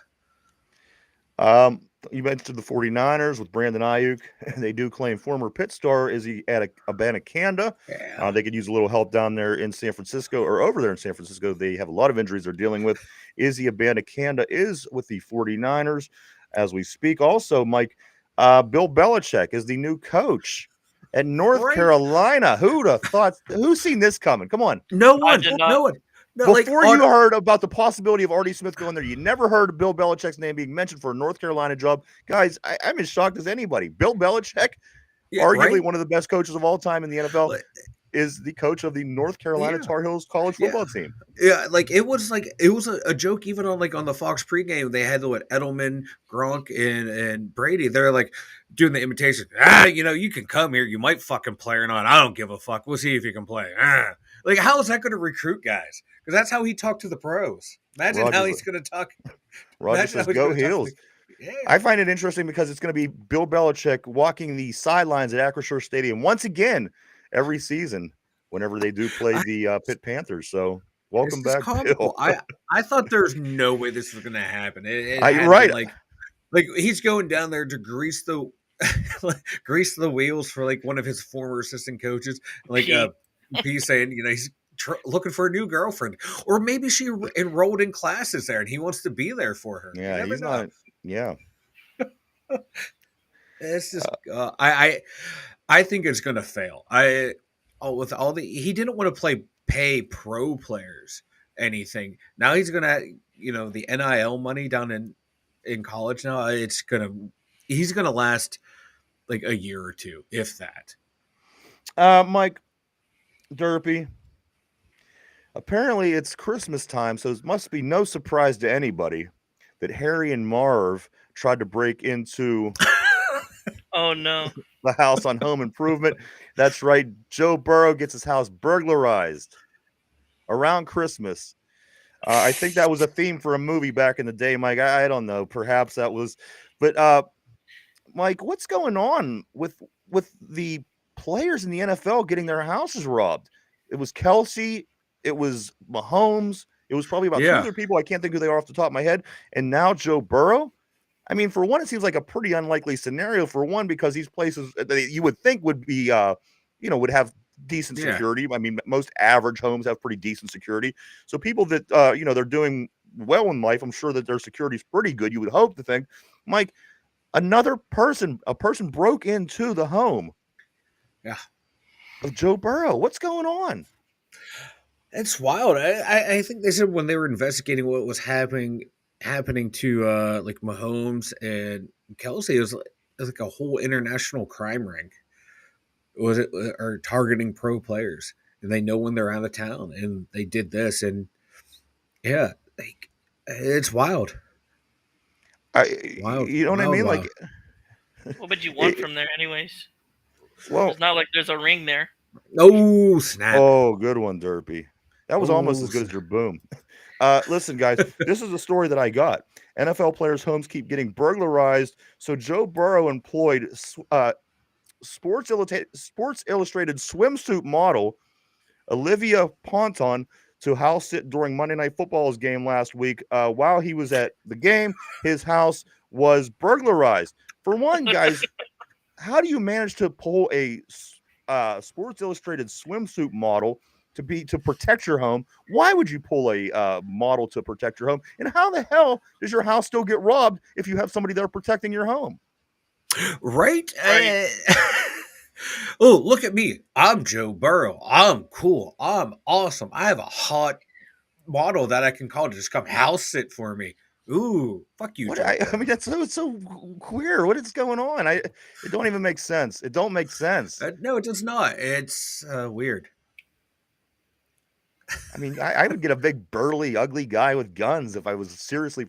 You mentioned the 49ers with Brandon Ayuk. They do claim former Pitt star Izzy Abanikanda. Yeah. They could use a little help down there in San Francisco or over there in San Francisco. They have a lot of injuries they're dealing with. Izzy Abanikanda is with the 49ers as we speak. Also, Mike, Bill Belichick is the new coach at North Carolina. Who'd have thought? Who's seen this coming? Come on. No one. No one. No, Before you heard about the possibility of Artie Smith going there, you never heard of Bill Belichick's name being mentioned for a North Carolina job. Guys, I'm as shocked as anybody. Bill Belichick, arguably one of the best coaches of all time in the NFL, is the coach of the North Carolina Tar Heels college football team. Yeah, it was a joke even on the Fox pregame. They had Edelman, Gronk, and Brady. They're like doing the imitation. You can come here. You might fucking play or not. I don't give a fuck. We'll see if you can play. Like, how is that going to recruit guys? Because that's how he talked to the pros. Imagine how he's going to talk. Roger says, go Heels. Yeah. I find it interesting because it's going to be Bill Belichick walking the sidelines at Acrisure Stadium once again every season whenever they do play the Pitt Panthers. So welcome back, Bill. I thought there's no way this was going to happen. Right. Like he's going down there to grease the wheels for like one of his former assistant coaches. Like he's saying, he's looking for a new girlfriend, or maybe she enrolled in classes there and he wants to be there for her. Yeah, he's not. Yeah, it's just I think it's gonna fail. He didn't want to pay pro players anything. Now he's gonna the NIL money down in college now. He's gonna last like a year or two, if that. Mike Derpy. Apparently, it's Christmas time, so it must be no surprise to anybody that Harry and Marv tried to break into the house on Home Improvement. That's right. Joe Burrow gets his house burglarized around Christmas. I think that was a theme for a movie back in the day, Mike. I don't know. Perhaps that was. But, Mike, what's going on with the players in the NFL getting their houses robbed? It was Kelsey. It was Mahomes. It was probably about 2 other people. I can't think who they are off the top of my head. And now Joe Burrow. I mean, for one, it seems like a pretty unlikely scenario. For one, because these places that you would think would be, would have decent security. I mean, most average homes have pretty decent security. So people that, they're doing well in life, I'm sure that their security is pretty good. You would hope to think. Mike, a person broke into the home of Joe Burrow. What's going on? It's wild. I think they said when they were investigating what was happening to like Mahomes and Kelsey, it was like a whole international crime ring. Or targeting pro players, and they know when they're out of town, and they did this, and it's wild. You know what I mean? Like, what would you want from there, anyways? Well, it's not like there's a ring there. Oh snap! Oh, good one, Derpy. That was almost as good as your boom. Listen, guys, this is a story that I got. NFL players' homes keep getting burglarized, so Joe Burrow employed Sports Illustrated swimsuit model Olivia Ponton to house sit during Monday Night Football's game last week. While he was at the game, his house was burglarized. For one, guys, how do you manage to pull a Sports Illustrated swimsuit model to protect your home? Why would you pull a model to protect your home? And how the hell does your house still get robbed if you have somebody there protecting your home? Right? Oh, look at me. I'm Joe Burrow. I'm cool. I'm awesome. I have a hot model that I can call to just come house sit for me. Ooh, fuck you, Joe. I mean, that's so queer. What is going on? It don't even make sense. It don't make sense. No, it does not. It's weird. I mean, I would get a big, burly, ugly guy with guns if I was seriously,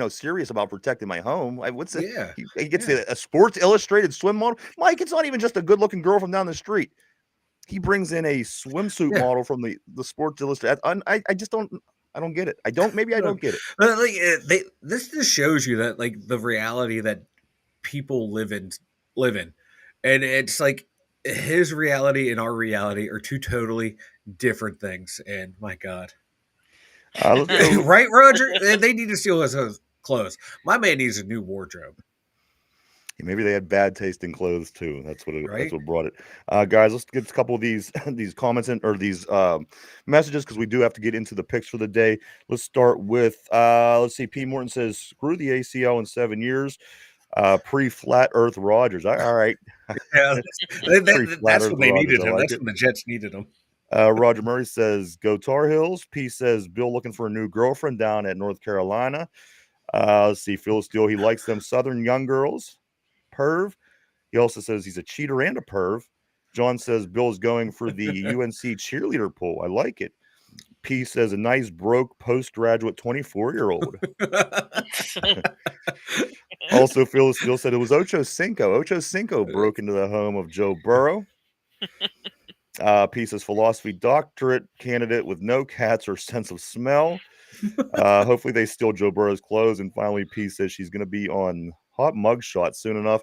serious about protecting my home. What's it? Yeah. He gets a Sports Illustrated swim model. Mike, it's not even just a good-looking girl from down the street. He brings in a swimsuit model from the Sports Illustrated. I just don't. I don't get it. Maybe I don't get it. Like this just shows you that like the reality that people live in, and it's like his reality and our reality are two totally different things. And my God, right, Roger? They need to steal his clothes. My man needs a new wardrobe. Maybe they had bad taste in clothes too. That's what brought it. Guys, let's get a couple of these comments or these messages because we do have to get into the picks for the day. Let's start with let's see. P. Morton says, "Screw the ACL in 7 years." Pre-flat Earth Rodgers. All right. Yeah, that's when they needed him. That's when the Jets needed him. Roger Murray says, "Go Tar Heels." P says, "Bill looking for a new girlfriend down at North Carolina." Let's see. Phil Steele, he likes them Southern young girls. Perv. He also says he's a cheater and a perv. John says Bill's going for the UNC cheerleader pool. I like it. P says a nice broke postgraduate 24-year-old. Also, Phil Steele said it was Ocho Cinco. Ocho Cinco broke into the home of Joe Burrow. P says philosophy doctorate candidate with no cats or sense of smell. Hopefully they steal Joe Burrow's clothes. And finally, P says she's going to be on hot mugshot soon enough.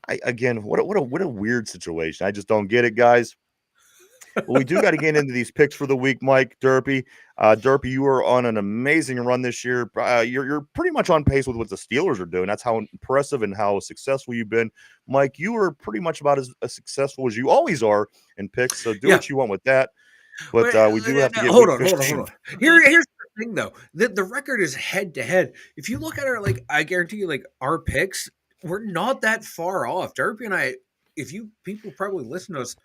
What a weird situation. I just don't get it, guys. Well, we do got to get into these picks for the week, Mike Derpy. Derpy, you are on an amazing run this year. You're pretty much on pace with what the Steelers are doing. That's how impressive and how successful you've been. Mike, you are pretty much about as successful as you always are in picks. So do what you want with that. But we do have to get hold on. Here's the thing, though. The record is head to head. If you look at our I guarantee you, our picks, we're not that far off. Derpy and I, people probably listen to us,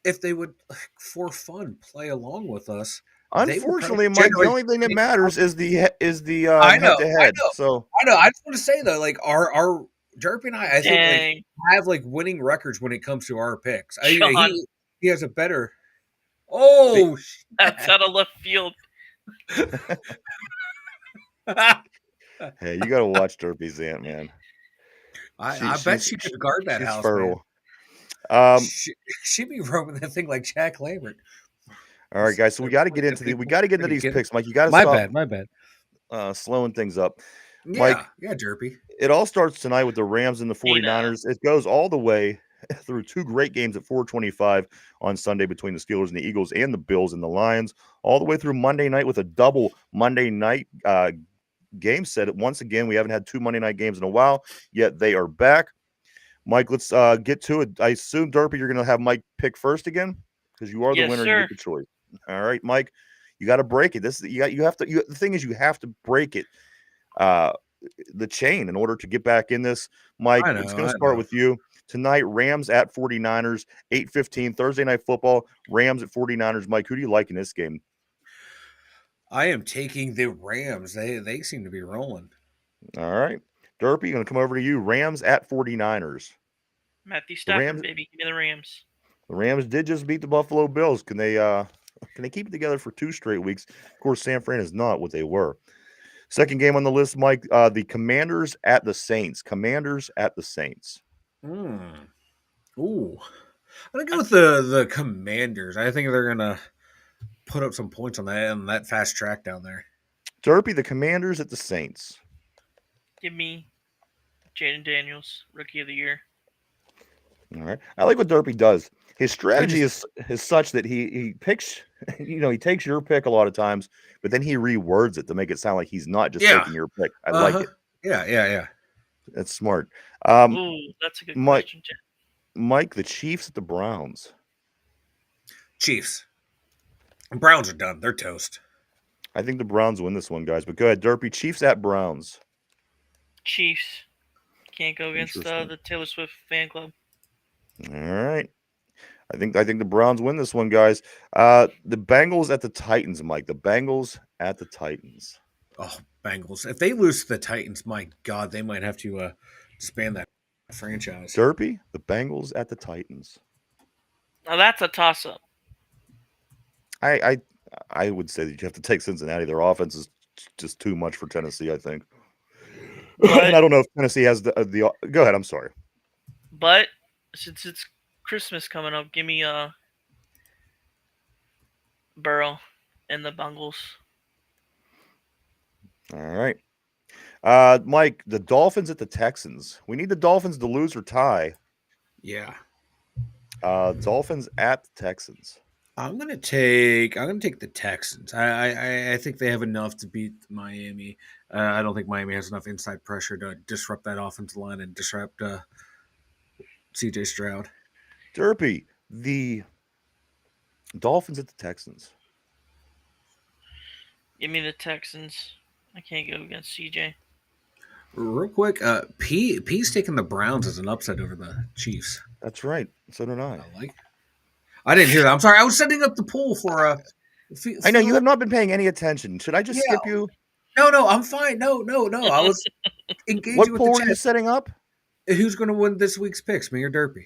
if they would for fun play along with us. Unfortunately, Mike, the only thing that matters is the head to head. So I know. I just want to say though, our Derpy and I think have winning records when it comes to our picks. He has a better. Oh, that's out of left field. Hey, you got to watch Derpy's aunt, man. I bet she could guard that house. Fertile. She'd be roaming that thing like Jack Lambert. All right, guys. So we got to get into these picks, Mike. You got to stop. My bad. Slowing things up. Yeah, Mike, Derpy. It all starts tonight with the Rams and the 49ers. It goes all the way through two great games at 4:25 on Sunday between the Steelers and the Eagles and the Bills and the Lions, all the way through Monday night with a double Monday night game set. Once again, we haven't had two Monday night games in a while, yet they are back. Mike, let's get to it. I assume, Derpy, you're going to have Mike pick first again because you are the winner. You get the choice. All right, Mike, you got to break it. The thing is, you have to break it. The chain in order to get back in this. Mike, it's going to start with you. Tonight, Rams at 49ers, 8:15, Thursday Night Football, Rams at 49ers. Mike, who do you like in this game? I am taking the Rams. They seem to be rolling. All right. Derpy, going to come over to you. Rams at 49ers. Matthew Stafford, baby. Give me the Rams. The Rams did just beat the Buffalo Bills. Can they keep it together for 2 straight weeks? Of course, San Fran is not what they were. Second game on the list, Mike, the Commanders at the Saints. Commanders at the Saints. Ooh. I'm going to go with the Commanders. I think they're going to put up some points on that fast track down there. Derpy, the Commanders at the Saints. Give me Jaden Daniels, Rookie of the Year. All right. I like what Derpy does. His strategy is such that he picks, he takes your pick a lot of times, but then he rewords it to make it sound like he's not just taking your pick. I like it. Yeah. That's smart. Ooh, that's a good question, Jeff. Mike, the Chiefs at the Browns. Chiefs. Browns are done. They're toast. I think the Browns win this one, guys. But go ahead, Derpy. Chiefs at Browns. Chiefs. Can't go against the Taylor Swift fan club. All right. I think the Browns win this one, guys. The Bengals at the Titans, Mike. The Bengals at the Titans. Oh, Bengals. If they lose to the Titans, my God, they might have to disband that franchise. Derpy, the Bengals at the Titans. Now that's a toss-up. I I would say that you have to take Cincinnati. Their offense is just too much for Tennessee, I think. And I don't know if Tennessee has the. Go ahead. I'm sorry. But since it's Christmas coming up, give me Burrow and the Bengals. All right. Mike, the Dolphins at the Texans. We need the Dolphins to lose or tie. Yeah. Dolphins at the Texans. I'm gonna take the Texans. I think they have enough to beat Miami. I don't think Miami has enough inside pressure to disrupt that offensive line and disrupt C.J. Stroud. Derpy, the Dolphins at the Texans. Give me the Texans. I can't go against CJ. Real quick, P's taking the Browns as an upset over the Chiefs. That's right. So did I. I didn't hear that. I'm sorry. I was setting up the poll for. I know you have not been paying any attention. Should I just skip you? No, I'm fine. No. I was engaging what with poll the chat. are you setting up? Who's going to win this week's picks, me or Derpy?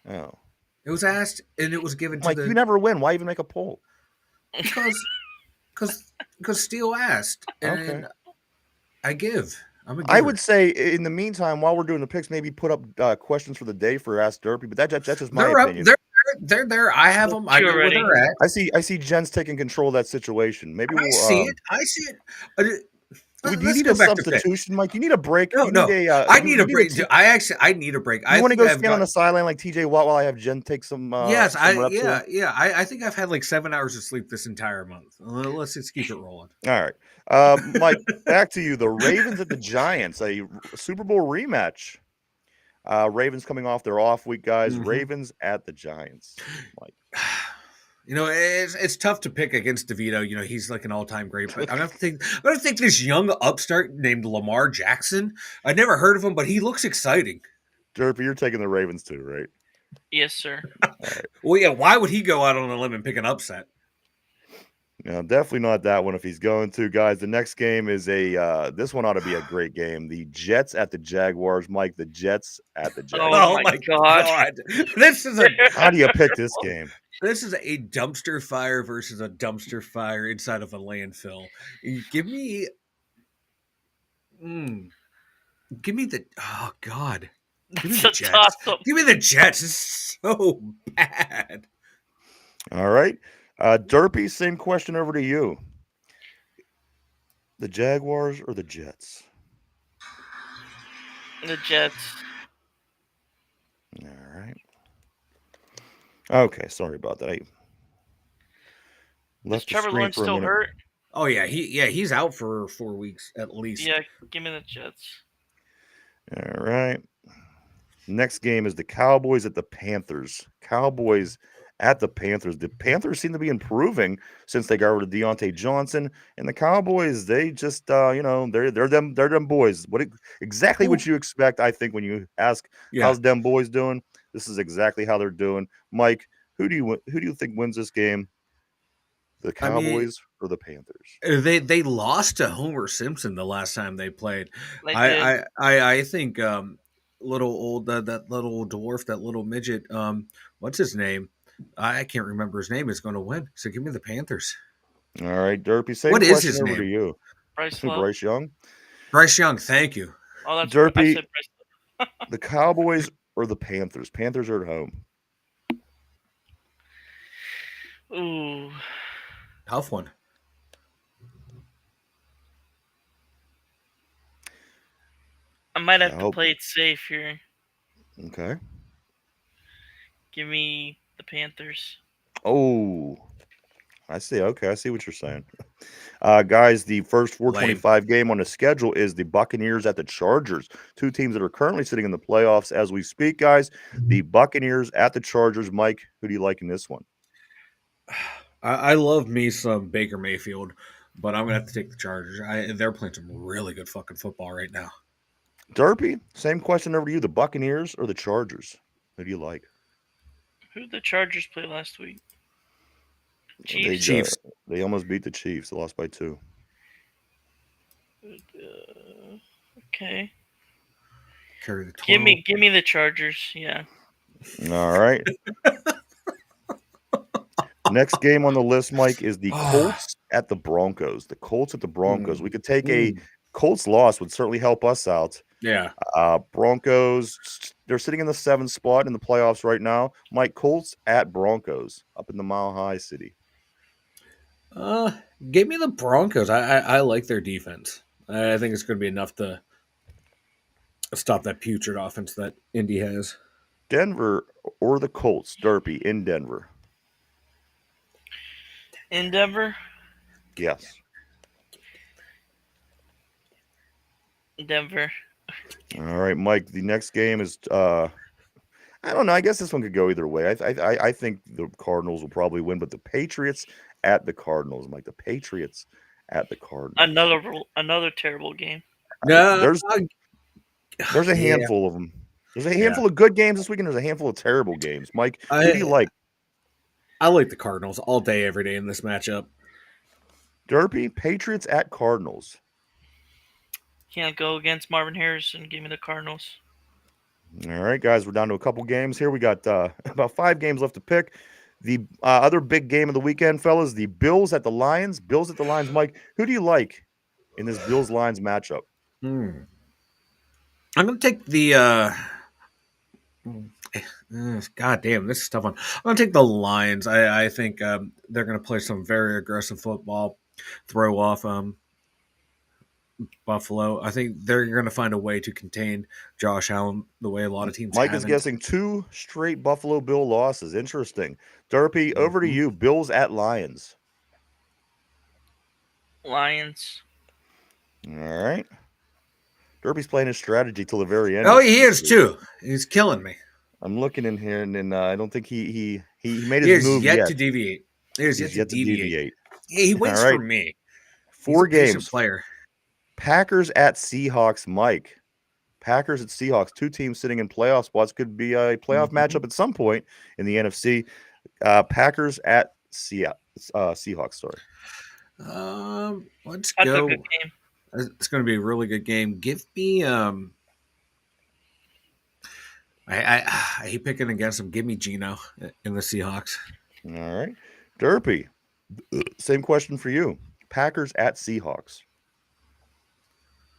Oh. It was asked, and it was given to Mike, you never win. Why even make a poll? Because Steele asked, and okay. I give. I would say, in the meantime, while we're doing the picks, maybe put up questions for the day for Ask Derpy, but that's just my opinion. They're there. I have them. I know where they're at. I see Jen's taking control of that situation. Maybe we'll. I see it. Do you need a substitution, Mike? You need a break. No. I need a break. I need a break. You want to go stand on the sideline like TJ Watt while I have Jen take some. Yes, some I think I've had like 7 hours of sleep this entire month. Let's just keep it rolling. All right, Mike. Back to you. The Ravens at the Giants, a Super Bowl rematch. Ravens coming off their off week, guys. Mm-hmm. Ravens at the Giants. Mike. You know, it's tough to pick against DeVito. You know, he's like an all-time great. But I'm gonna think this young upstart named Lamar Jackson. I never heard of him, but he looks exciting. Derpy, you're taking the Ravens too, right? Yes, sir. Right. Well, yeah. Why would he go out on a limb and pick an upset? No, definitely not that one if he's going to. Guys, the next game is this one ought to be a great game. The Jets at the Jaguars. Mike, the Jets at the Jaguars. Oh my God. This is How do you pick this game? This is a dumpster fire versus a dumpster fire inside of a landfill. Give me the oh God. Give me the Jets. Give me the Jets. It's so bad. All right. Derpy, same question over to you. The Jaguars or the Jets? The Jets. All right. Okay, sorry about that. Is Trevor Lawrence still hurt? Oh yeah, he's out for 4 weeks at least. Yeah, give me the Jets. All right. Next game is the Cowboys at the Panthers. Cowboys at the Panthers. The Panthers seem to be improving since they got rid of Deontay Johnson, and the Cowboys, they just they're them boys. What you expect, I think, when you ask how's them boys doing. This is exactly how they're doing. Mike, who do you think wins this game? The Cowboys or the Panthers? They lost to Homer Simpson the last time they played. I think that little dwarf, that little midget, what's his name? I can't remember his name. Is going to win. So give me the Panthers. All right, Derpy. Same what question is his over name? to you. Bryce Young. Bryce Young. Thank you. Oh, that's Derpy. The Cowboys or the Panthers? Panthers are at home. Ooh, tough one. I might have to play it safe here. Okay. Give me the Panthers. Oh, I see. Okay, I see what you're saying. Guys, the first 425 game on the schedule is the Buccaneers at the Chargers. Two teams that are currently sitting in the playoffs as we speak, guys. The Buccaneers at the Chargers. Mike, who do you like in this one? I love me some Baker Mayfield, but I'm going to have to take the Chargers. They're playing some really good fucking football right now. Derpy, same question over to you. The Buccaneers or the Chargers? Who do you like? Who did the Chargers play last week? Chiefs. Chiefs. They almost beat the Chiefs. They lost by 2. Okay. Carry the 12. Give me the Chargers. Yeah. All right. Next game on the list, Mike, is the Colts at the Broncos. The Colts at the Broncos. We could take a Colts loss, would certainly help us out. Yeah. Broncos, they're sitting in the 7th spot in the playoffs right now. Mike, Colts at Broncos up in the Mile High City. Give me the Broncos. I like their defense. I think it's going to be enough to stop that putrid offense that Indy has. Denver or the Colts, Derpy, in Denver. In Denver? Yes. Denver. All right, Mike. The next game is I don't know. I guess this one could go either way. I think the Cardinals will probably win, but the Patriots at the Cardinals, Mike. The Patriots at the Cardinals. Another terrible game. No, there's a handful of them. There's a handful of good games this weekend. There's a handful of terrible games. Mike, who do you like? I like the Cardinals all day, every day in this matchup. Derpy, Patriots at Cardinals. Can't go against Marvin Harrison. Give me the Cardinals. All right, guys, we're down to a couple games here. We got about 5 games left to pick. The other big game of the weekend, fellas, the Bills at the Lions. Bills at the Lions. Mike, who do you like in this Bills-Lions matchup? I'm going to take the God damn, this is a tough one. I'm going to take the Lions. I think they're going to play some very aggressive football, throw off Buffalo. I think they're going to find a way to contain Josh Allen the way a lot of teams Mike haven't. is guessing 2 straight Buffalo Bill losses. Interesting. Derpy, over to you. Bills at Lions. Lions. All right. Derpy's playing his strategy till the very end. Oh, he is too. He's killing me. I'm looking in here, and I don't think he made his move yet. To deviate. He's yet to deviate. He waits for me. 4 games. Player. Packers at Seahawks, Mike. Packers at Seahawks. 2 teams sitting in playoff spots. Could be a playoff matchup at some point in the NFC. Packers at Seahawks. Sorry. Let's That's go. a good game. It's going to be a really good game. Give me I hate picking against him. Give me Geno in the Seahawks. All right. Derpy, same question for you. Packers at Seahawks.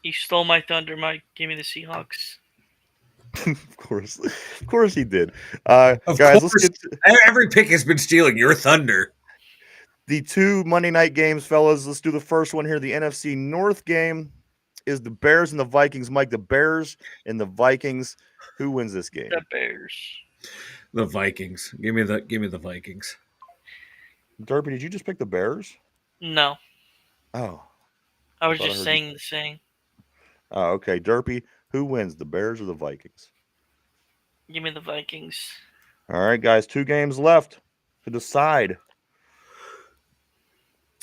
You stole my thunder, Mike. Give me the Seahawks. Of course he did. Guys, let's get every pick has been stealing your thunder. The 2 Monday night games, fellas. Let's do the first one here. The NFC North game is the Bears and the Vikings. Mike, the Bears and the Vikings. Who wins this game? The Bears. The Vikings. Give me the Vikings. Derpy, did you just pick the Bears? No. Oh. I was just saying the same. Oh, okay. Derpy, who wins, the Bears or the Vikings? Give me the Vikings. All right, guys. 2 games left to decide.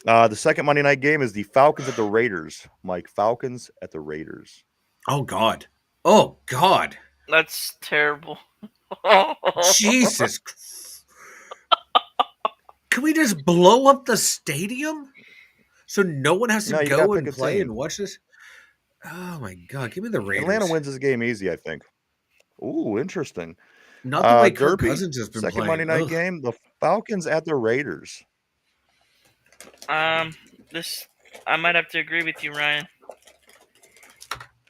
The second Monday night game is the Falcons at the Raiders. Mike, Falcons at the Raiders. Oh, God. That's terrible. Jesus. Can we just blow up the stadium so no one has to go and play and watch this? Oh, my God. Give me the Raiders. Atlanta wins this game easy, I think. Ooh, interesting. Not the way Kirk Cousins has been second playing. Monday night game, the Falcons at the Raiders. I might have to agree with you, Ryan.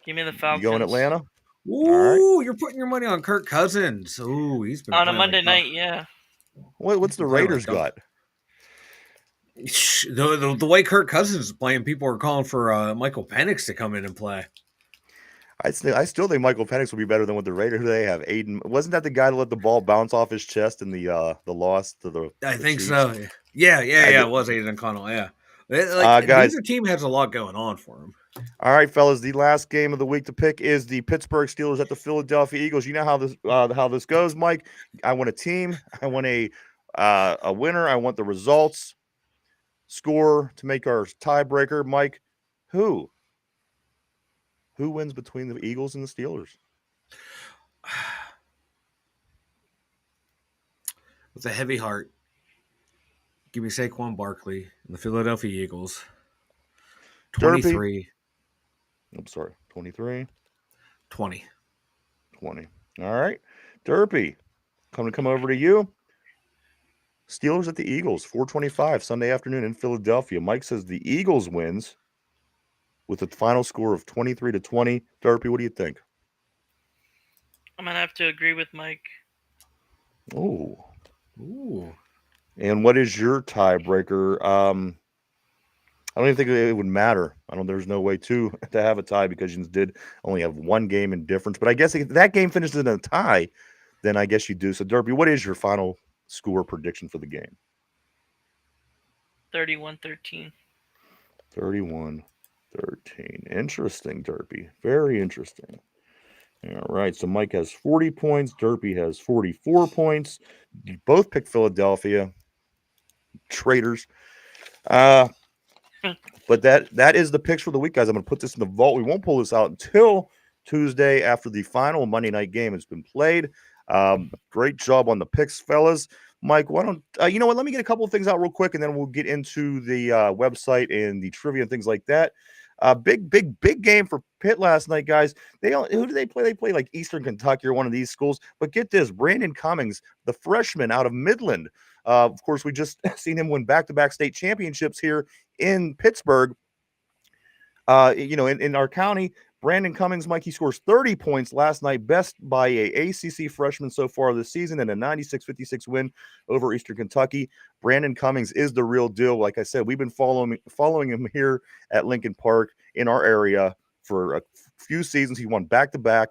Give me the Falcons. You going Atlanta? Ooh, you're putting your money on Kirk Cousins. Ooh, he's been on a Monday night, yeah. What's the Raiders got? The way Kirk Cousins is playing, people are calling for Michael Penix to come in and play. I still think Michael Penix will be better than what the Raiders. Who do they have? Aiden, wasn't that the guy that let the ball bounce off his chest in the loss to the? I think so. Yeah. It was Aiden Connell. Yeah, guys, neither team has a lot going on for him. All right, fellas. The last game of the week to pick is the Pittsburgh Steelers at the Philadelphia Eagles. You know how this goes, Mike. I want a team. I want a winner. I want the results. Score to make our tiebreaker, Mike. Who wins between the Eagles and the Steelers? With a heavy heart, give me Saquon Barkley and the Philadelphia Eagles. 23. I'm sorry, 23. 20. All right. Derpy, come over to you. Steelers at the Eagles, 4:25 Sunday afternoon in Philadelphia. Mike says the Eagles wins with a final score of 23-20. Derpy, what do you think? I'm gonna have to agree with Mike. Oh. Ooh. And what is your tiebreaker? I don't even think it would matter. There's no way to have a tie because you did only have one game in difference. But I guess if that game finishes in a tie, then I guess you do. So, Derpy, what is your final score prediction for the game? 31-13. 31-13. Interesting, Derpy. Very interesting. All right. So Mike has 40 points. Derpy has 44 points. You both picked Philadelphia. Traitors. But that is the picks for the week, guys. I'm going to put this in the vault. We won't pull this out until Tuesday after the final Monday night game has been played. Great job on the picks, fellas. Mike, why don't you know what? Let me get a couple of things out real quick, and then we'll get into the website and the trivia and things like that. Big game for Pitt last night, guys. Who do they play? They play like Eastern Kentucky or one of these schools. But get this, Brandon Cummings, the freshman out of Midland. Of course, we just seen him win back-to-back state championships here in Pittsburgh. In our county, Brandon Cummings, Mike, he scores 30 points last night, best by a ACC freshman so far this season, and a 96-56 win over Eastern Kentucky. Brandon Cummings is the real deal. Like I said, we've been following him here at Lincoln Park in our area for a few seasons. He won back-to-back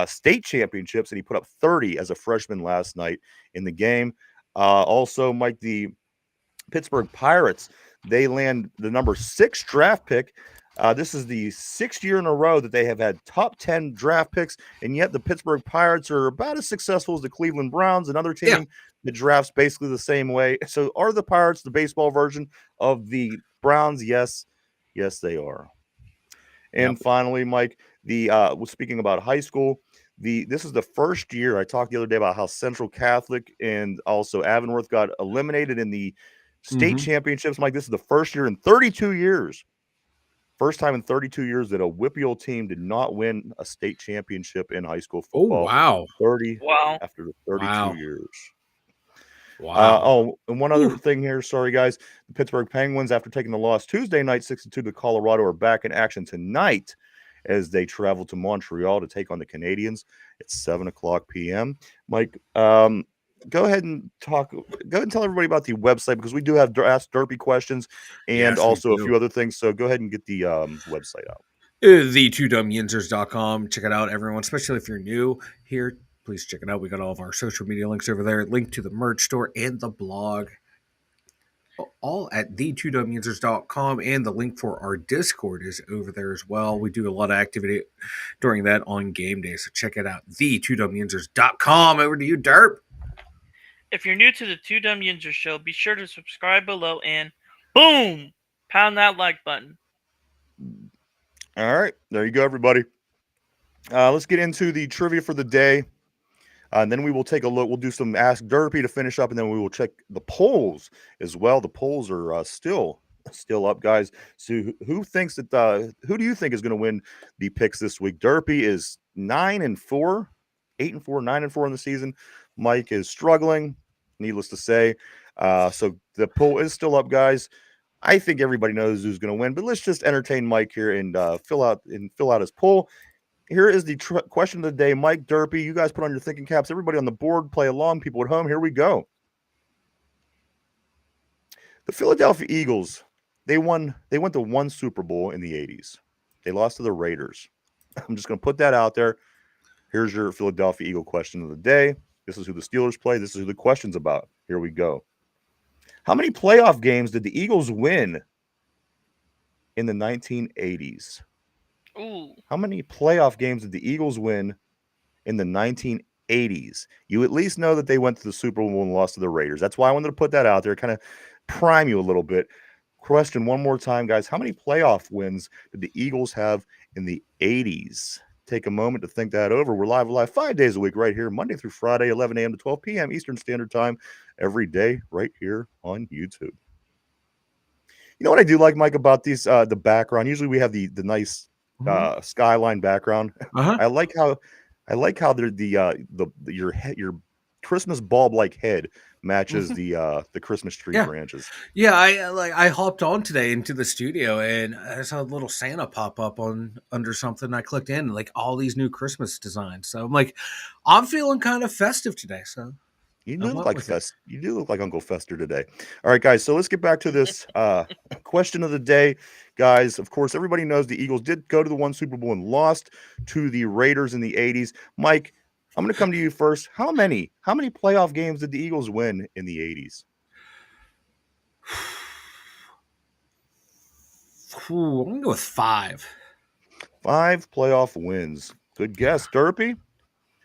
state championships, and he put up 30 as a freshman last night in the game. Also, Mike, the Pittsburgh Pirates, they land the number 6 draft pick. This is the 6th year in a row that they have had top 10 draft picks, and yet the Pittsburgh Pirates are about as successful as the Cleveland Browns, another team that drafts basically the same way. So are the Pirates the baseball version of the Browns? Yes, they are. And finally, Mike, speaking about high school, this is the first year. I talked the other day about how Central Catholic and also Avonworth got eliminated in the state championships. Mike, this is the first year in 32 years. First time in 32 years that a WPIAL team did not win a state championship in high school football. Oh, wow. After the 32 years. Wow. And one other thing here. Sorry, guys. The Pittsburgh Penguins, after taking the loss Tuesday night, 6-2 to Colorado, are back in action tonight as they travel to Montreal to take on the Canadiens at 7:00 p.m. Mike, go ahead and tell everybody about the website, because we do have Ask Derpy questions and also a few other things. So go ahead and get the website out. The2dumbyinzers.com. Check it out, everyone, especially if you're new here. Please check it out. We got all of our social media links over there, link to the merch store and the blog, all at the2dumbyinzers.com, and the link for our Discord is over there as well. We do a lot of activity during that on game day, so check it out, the2dumbyinzers.com. Over to you, Derp. If you're new to the Two Dumb Yinzers show, be sure to subscribe below and boom, pound that like button. All right, there you go, everybody. Let's get into the trivia for the day. And then we will take a look. We'll do some Ask Derpy to finish up, and then we will check the polls as well. The polls are still up, guys. So who thinks that? Who do you think is going to win the picks this week? Derpy is 9-4, 8-4, 9-4 in the season. Mike is struggling, needless to say. So the poll is still up, guys. I think everybody knows who's going to win, but let's just entertain Mike here and fill out his poll. Here is the question of the day. Mike, Derpy, you guys put on your thinking caps. Everybody on the board, play along. People at home, here we go. The Philadelphia Eagles, they went to one Super Bowl in the 80s. They lost to the Raiders. I'm just going to put that out there. Here's your Philadelphia Eagle question of the day. This is who the Steelers play. This is who the question's about. Here we go. How many playoff games did the Eagles win in the 1980s? Ooh. How many playoff games did the Eagles win in the 1980s? You at least know that they went to the Super Bowl and lost to the Raiders. That's why I wanted to put that out there, kind of prime you a little bit. Question one more time, guys. How many playoff wins did the Eagles have in the 80s? Take a moment to think that over. We're live 5 days a week right here, Monday through Friday, 11 a.m. to 12 p.m. Eastern Standard Time, every day right here on YouTube. You know what I do like, Mike, about these the background? Usually we have the nice skyline background. I like how they're your Christmas bulb-like head matches the Christmas tree branches. Yeah, I hopped on today into the studio and I saw a little Santa pop up under something. I clicked in, like all these new Christmas designs. So I'm like, I'm feeling kind of festive today. So you do look like You do look like Uncle Fester today. All right, guys. So let's get back to this question of the day, guys. Of course, everybody knows the Eagles did go to the one Super Bowl and lost to the Raiders in the '80s. Mike, I'm going to come to you first. How many playoff games did the Eagles win in the '80s? I'm going to go with 5. 5 playoff wins. Good guess, Derpy.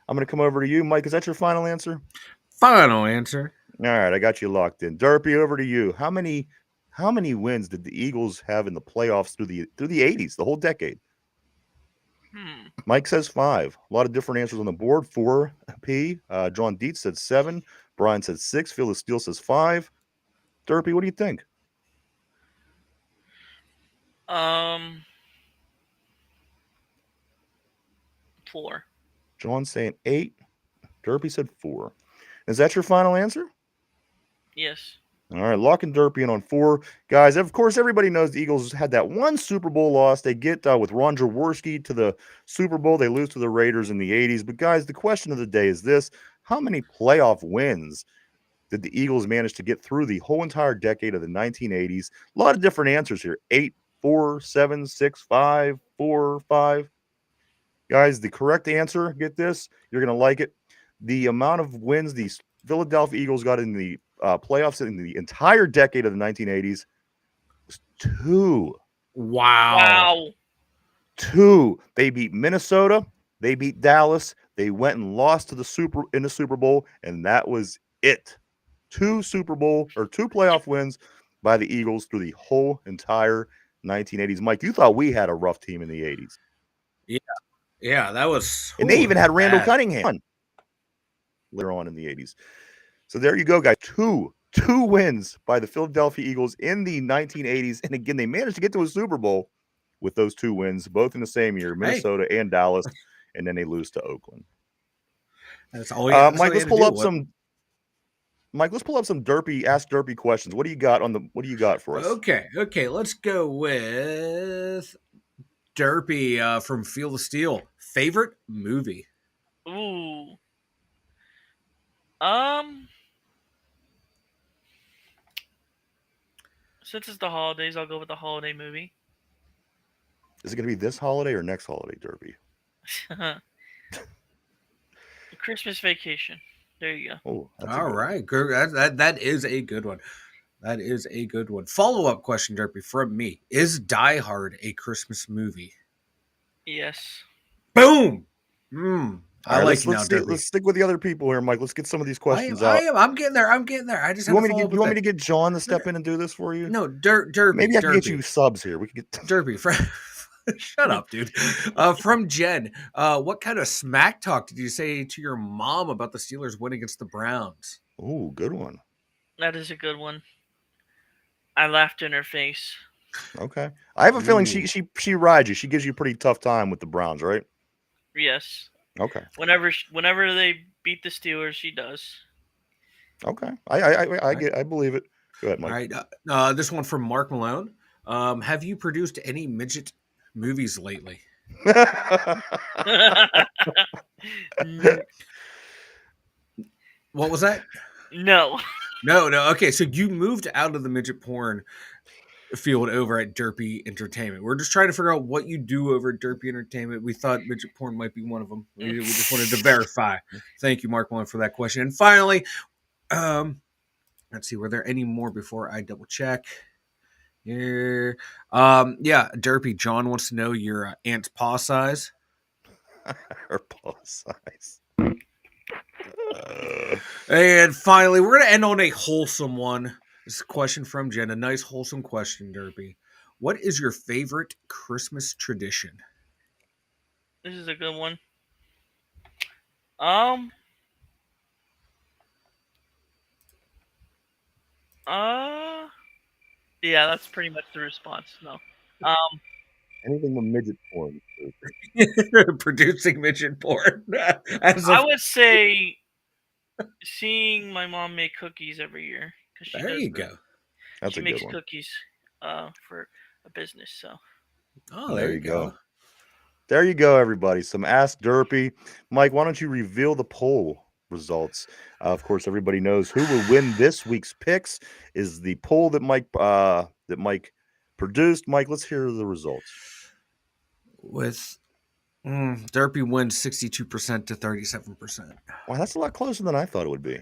I'm going to come over to you, Mike. Is that your final answer? Final answer. All right, I got you locked in. Derpy, over to you. How many wins did the Eagles have in the playoffs through the '80s, the whole decade? Mike says 5. A lot of different answers on the board. 4P. John Dietz said 7. Brian said 6. Phyllis Steele says 5. Derpy, what do you think? 4. John's saying 8. Derpy said 4. Is that your final answer? Yes. All right, locking Derpy in on 4. Guys, of course, everybody knows the Eagles had that one Super Bowl loss. They get with Ron Jaworski to the Super Bowl. They lose to the Raiders in the '80s. But, guys, the question of the day is this. How many playoff wins did the Eagles manage to get through the whole entire decade of the 1980s? A lot of different answers here. 8, 4, 7, 6, 5, 4, 5. Guys, the correct answer, get this, you're going to like it. The amount of wins the Philadelphia Eagles got in the playoffs in the entire decade of the 1980s was 2. Wow. 2. They beat Minnesota. They beat Dallas. They went and lost to the Super Bowl, and that was it. 2 playoff wins by the Eagles through the whole entire 1980s. Mike, you thought we had a rough team in the 80s. Yeah, that was. And they even had Randall Cunningham later on in the 80s. So there you go, guys. 2 wins by the Philadelphia Eagles in the 1980s. And again, they managed to get to a Super Bowl with those 2 wins, both in the same year, Minnesota and Dallas. And then they lose to Oakland. That's all Mike, let's pull up some Ask Derpy questions. What do you got for us? Okay. Let's go with Derpy from Field of Steel. Favorite movie? Ooh. Since it's the holidays, I'll go with the holiday movie. Is it going to be this holiday or next holiday, Derpy? Christmas Vacation. There you go. Oh, all right. That is a good one. That is a good one. Follow-up question, Derpy, from me. Is Die Hard a Christmas movie? Yes. Boom! I like now, Derpy. Let's stick with the other people here, Mike. Let's get some of these questions out. I'm getting there. I just you want me to get John to step in and do this for you? No, Derpy. Maybe I can get you subs here. We can get Derpy. Shut up, dude. From Jen, what kind of smack talk did you say to your mom about the Steelers win against the Browns? Oh, good one. That is a good one. I laughed in her face. Okay. I have a feeling she rides you. She gives you a pretty tough time with the Browns, right? Yes. Okay. Whenever they beat the Steelers, she does. Okay. I believe it. Go ahead, Mike. All right. This one from Mark Malone. Have you produced any midget movies lately? What was that? No. Okay, so you moved out of the midget porn field over at Derpy Entertainment. We're just trying to figure out what you do over at Derpy Entertainment. We thought midget porn might be one of them. We just wanted to verify. Thank you, Mark Malone, for that question. And finally, let's see, were there any more before I double check? Here. Derpy, John wants to know your aunt's paw size. Her paw size. And finally, we're going to end on a wholesome one. This is a question from Jen. A nice, wholesome question, Derpy. What is your favorite Christmas tradition? This is a good one. Yeah, that's pretty much the response. No. Anything with midget porn. Producing midget porn. I would say seeing my mom make cookies every year because there you go. That's she a makes good one. cookies for a business. So there you go. There you go, everybody. Some Ask Derpy. Mike, why don't you reveal the poll results? Of course, everybody knows who will win this week's picks is the poll that Mike produced. Mike, let's hear the results. With Derpy wins 62% to 37%. Wow, that's a lot closer than I thought it would be.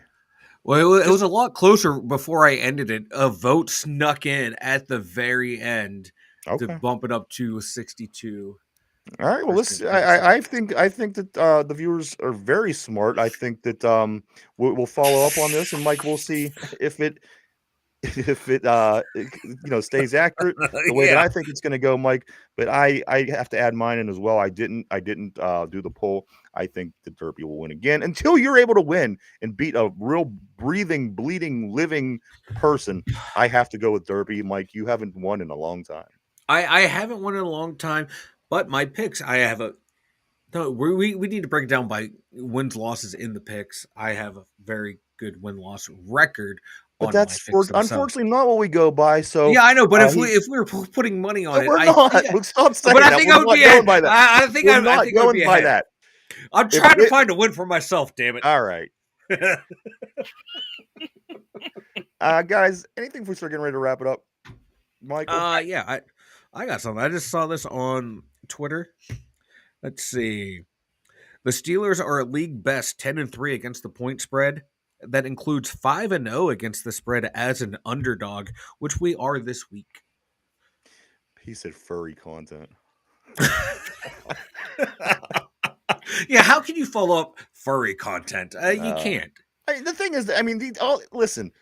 Well, it was a lot closer before I ended it. A vote snuck in at the very end to bump it up to 62. All right. Well, I think that the viewers are very smart. I think that we'll follow up on this, and Mike, we'll see if it stays accurate the way that I think it's going to go, Mike. But I have to add mine in as well. I didn't do the poll. I think that Derpy will win again until you're able to win and beat a real breathing, bleeding, living person. I have to go with Derpy. Mike, you haven't won in a long time. I haven't won in a long time, but my picks, I have we need to break it down by wins, losses in the picks. I have a very good win-loss record. But that's unfortunately not what we go by. So yeah, I know. But if we were putting money on it, we're not. Stop saying but I that. think I would be going by that. I think we're not going by that. I'm trying to find a win for myself. Damn it! All right, guys. Anything if we start getting ready to wrap it up, Michael? Yeah, I got something. I just saw this on Twitter. Let's see. The Steelers are a league best 10-3 against the point spread. That includes 5-0 against the spread as an underdog, which we are this week. He said furry content. Yeah, how can you follow up furry content? You can't. The thing is, listen.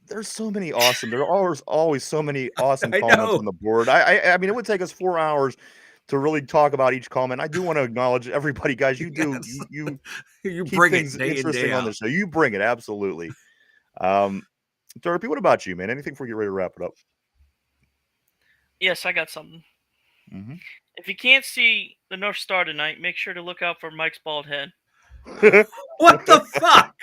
There's so many awesome. There are always so many awesome comments on the board. I mean, it would take us 4 hours to really talk about each comment. I do want to acknowledge everybody, guys. You do you keep bring things interesting on the show. You bring it absolutely. Derpy, what about you, man? Anything before we get ready to wrap it up? Yes, I got something. Mm-hmm. If you can't see the North Star tonight, make sure to look out for Mike's bald head. What the fuck?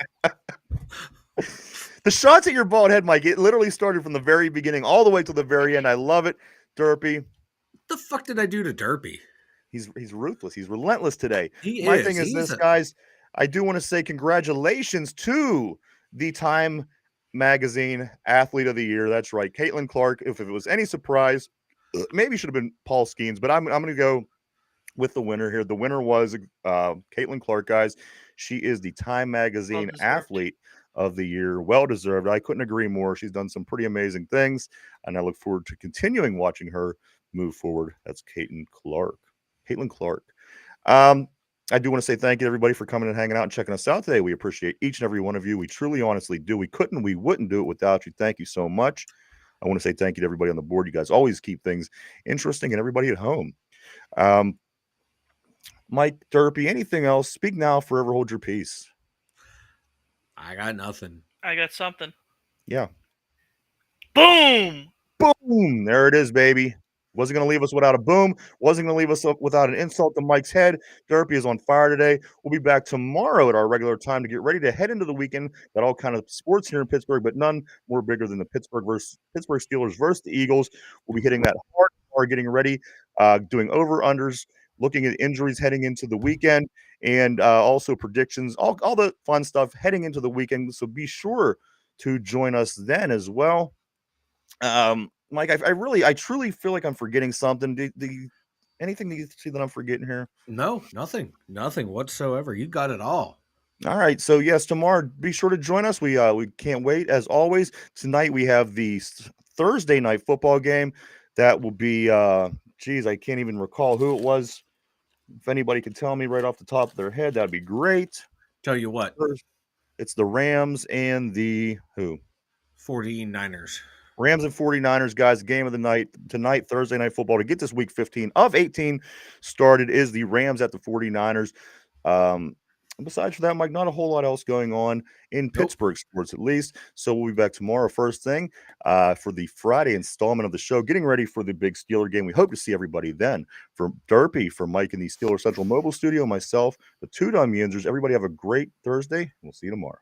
The shots at your bald head, Mike, it literally started from the very beginning all the way to the very end. I love it. Derpy. What the fuck did I do to Derpy? He's ruthless. He's relentless today. My thing is this, guys. I do want to say congratulations to the Time Magazine Athlete of the Year. That's right. Caitlin Clark. If it was any surprise, maybe should have been Paul Skeens, but I'm going to go with the winner here. The winner was Caitlin Clark, guys. She is the Time Magazine Athlete of the Year. Well deserved. I couldn't agree more. She's done some pretty amazing things, and I look forward to continuing watching her move forward. That's Caitlin Clark. I do want to say thank you to everybody for coming and hanging out and checking us out today. We appreciate each and every one of you. We truly, honestly do. We wouldn't do it without you. Thank you so much. I want to say thank you to everybody on the board. You guys always keep things interesting, and everybody at home. Mike, Derpy, anything else? Speak now, forever hold your peace. I got nothing. I got something. Yeah. Boom! Boom! There it is, baby. Wasn't going to leave us without a boom. Wasn't going to leave us without an insult to Mike's head. Derpy is on fire today. We'll be back tomorrow at our regular time to get ready to head into the weekend. Got all kind of sports here in Pittsburgh, but none more bigger than the Pittsburgh Steelers versus the Eagles. We'll be hitting that hard, getting ready, doing over-unders, looking at injuries heading into the weekend, and also predictions, all the fun stuff heading into the weekend. So be sure to join us then as well. Mike, I truly feel like I'm forgetting something. Anything that you see that I'm forgetting here? No, nothing whatsoever. You got it all. All right. So yes, tomorrow, be sure to join us. We can't wait. As always, tonight we have the Thursday night football game. That will be, I can't even recall who it was. If anybody could tell me right off the top of their head, that'd be great. Tell you what, it's the Rams and the who? 49ers. Rams and 49ers, guys, game of the night tonight, Thursday night football to get this week 15 of 18 started is the Rams at the 49ers. And besides for that, Mike, not a whole lot else going on in Pittsburgh sports, at least. So we'll be back tomorrow, first thing, for the Friday installment of the show, getting ready for the big Steeler game. We hope to see everybody then. For Derpy, for Mike in the Steeler Central Mobile Studio, myself, the Two Dumb Yinzers, everybody have a great Thursday. We'll see you tomorrow.